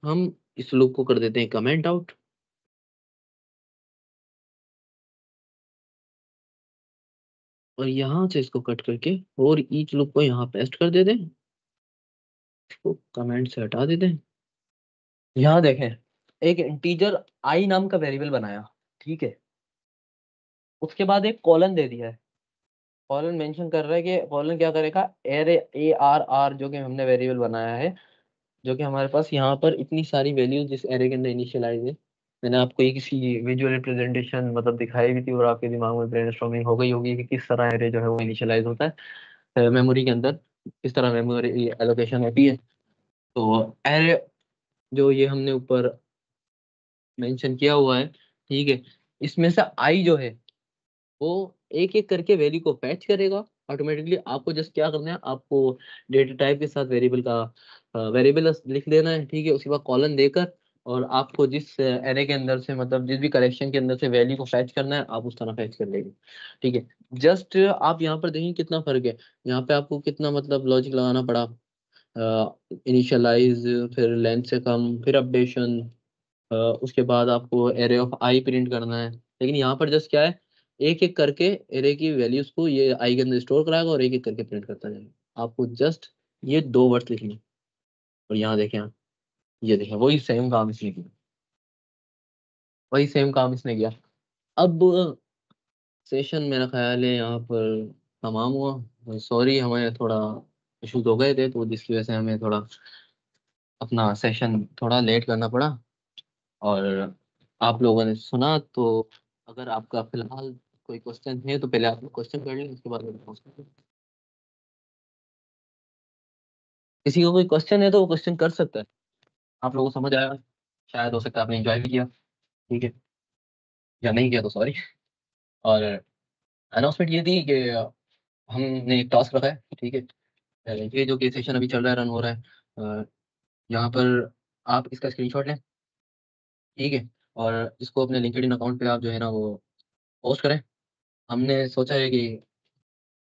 Speaker 2: हम इस लूप को कर देते हैं कमेंट आउट, और यहाँ से इसको कट करके और ईच लूप को यहाँ पेस्ट कर देते हैं, इसको कमेंट से हटा देते हैं। यहाँ देखें एक इंटीजर आई नाम का वेरिएबल बनाया, ठीक है। उसके बाद एक कॉलन दे दिया है, कॉलन मेंशन कर रहा है कि कॉलन क्या करेगा, एरे ARR जो कि हमने वेरिएबल बनाया है, जो कि हमारे पास यहाँ पर इतनी सारी वैल्यूज जिस एरे के अंदर इनिशियलाइज है। मैंने आपको ये किसी विजुअल रिप्रेजेंटेशन मतलब दिखाई भी थी और आपके दिमाग में ब्रेनस्टॉर्मिंग हो गई होगी कि किस तरह एरे जो है वो इनिशियलाइज होता है मेमोरी के अंदर, किस तरह मेमोरी एलोकेशन होती है। तो एरे जो ये हमने ऊपर मेंशन किया हुआ है, ठीक है, इसमें से आई जो है वो एक एक करके वैल्यू को फैच करेगा ऑटोमेटिकली। आपको जस्ट क्या करना है, आपको डेटा टाइप के साथ वेरिएबल का वेरिएबल लिख देना है, ठीक है। उसके बाद कॉलन देकर और आपको जिस एरे के अंदर से मतलब जिस भी कलेक्शन के अंदर से वैल्यू को फैच करना है आप उस तरह फैच कर लेंगे, ठीक है। जस्ट आप यहाँ पर देखिए कितना फर्क है, यहाँ पे आपको कितना मतलब लॉजिक लगाना पड़ा, इनिशियलाइज, फिर लेंथ से कम, फिर अपडेशन, उसके बाद आपको एरे ऑफ आई प्रिंट करना है। लेकिन यहाँ पर जस्ट क्या है, एक एक करके एरे की वैल्यूज को ये आई के अंदर स्टोर कराएगा और एक एक करके प्रिंट करता जाएगा। आपको जस्ट ये 2 वर्ड्स लिखने हैं। और यहाँ देखें आप, ये देखें वही सेम काम इसने किया, वही सेम काम इसने किया। अब सेशन मेरा ख्याल है यहाँ पर तमाम हुआ। सॉरी हमें थोड़ा इशूज हो गए थे तो जिसकी वजह से हमें थोड़ा अपना सेशन थोड़ा लेट करना पड़ा। और आप लोगों ने सुना तो अगर आपका फिलहाल कोई क्वेश्चन है तो पहले आप लोग क्वेश्चन कर लें, उसके बाद मैं पूछता हूँ। किसी को कोई क्वेश्चन है तो वो क्वेश्चन कर सकता है। आप लोगों को समझ आया, शायद हो सकता है आपने एंजॉय भी किया, ठीक है, या नहीं किया तो सॉरी। और अनाउंसमेंट ये थी कि हमने एक टास्क रखा है, ठीक है। ये जो कि सेशन अभी चल रहा है, रन हो रहा है, यहाँ पर आप इसका स्क्रीनशॉट लें, ठीक है, और इसको अपने लिंक्डइन अकाउंट पे आप जो है ना वो पोस्ट करें। हमने सोचा है कि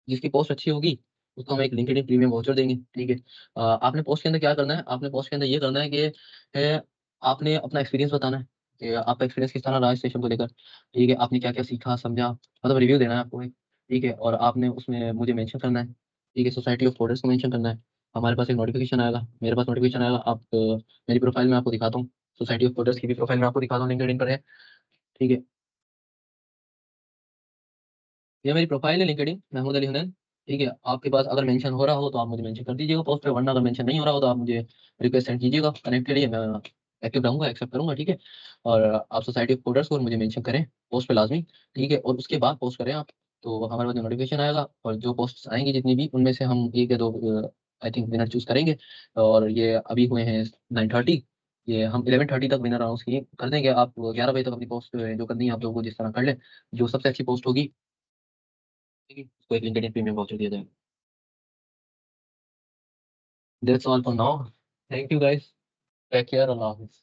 Speaker 2: जिसकी पोस्ट अच्छी होगी उसको हम एक लिंक्डइन प्रीमियम वाउचर देंगे, ठीक है। आपने पोस्ट के अंदर क्या करना है, आपने पोस्ट के अंदर ये करना है कि आपने अपना एक्सपीरियंस बताना है कि आपका एक्सपीरियंस किस तरह रहा इस सेशन को लेकर, ठीक है। आपने क्या क्या सीखा समझा, मतलब रिव्यू देना है आपको एक, ठीक है। और आपने उसमें मुझे मेंशन करना है, ठीक है, सोसाइटी ऑफ कोडर्स को मेंशन करना है। हमारे पास एक नोटिफिकेशन आएगा, मेरे पास नोटिफिकेशन आएगा, आप मेरी प्रोफाइल में आपको दिखाता हूँ, सोसाइटी ऑफ कोडर्स की भी प्रोफाइल में आपको दिखाता हूँ, लिंक्डइन पर है, ठीक है। ये मेरी प्रोफाइल है लिंक्डइन महमूद अली हुनैन, ठीक है। आपके पास अगर मेंशन हो रहा हो तो आप मुझे मेंशन कर दीजिएगा पोस्ट पे, वरना अगर मेंशन नहीं हो रहा हो तो आप मुझे रिक्वेस्ट सेंड कीजिएगा, कनेक्ट के लिए मैं एक्टिव रहूंगा, एक्सेप्ट करूंगा, ठीक है। और आप सोसाइटी ऑफ कोडर्स को और मुझे मेंशन करें पोस्ट पे लाजमी, ठीक है। और उसके बाद पोस्ट करें आप, तो हमारे पास नोटिफिकेशन आएगा और जो पोस्ट आएंगी जितनी भी उनमें से हम एक या दो आई थिंक विनर चूज करेंगे। और ये अभी हुए हैं 9:30, ये हम 11:30 तक विनर अनाउंस किए कर देंगे। आप 11 बजे तक अपनी पोस्ट जो करनी है आप लोगों को जिस तरह कर लें, जो सबसे अच्छी पोस्ट होगी उसको एक लिंक्डइन प्रीमियम वाउचर दिया जाएगा। That's all for now. Thank you guys. Take care. Allah Hafiz.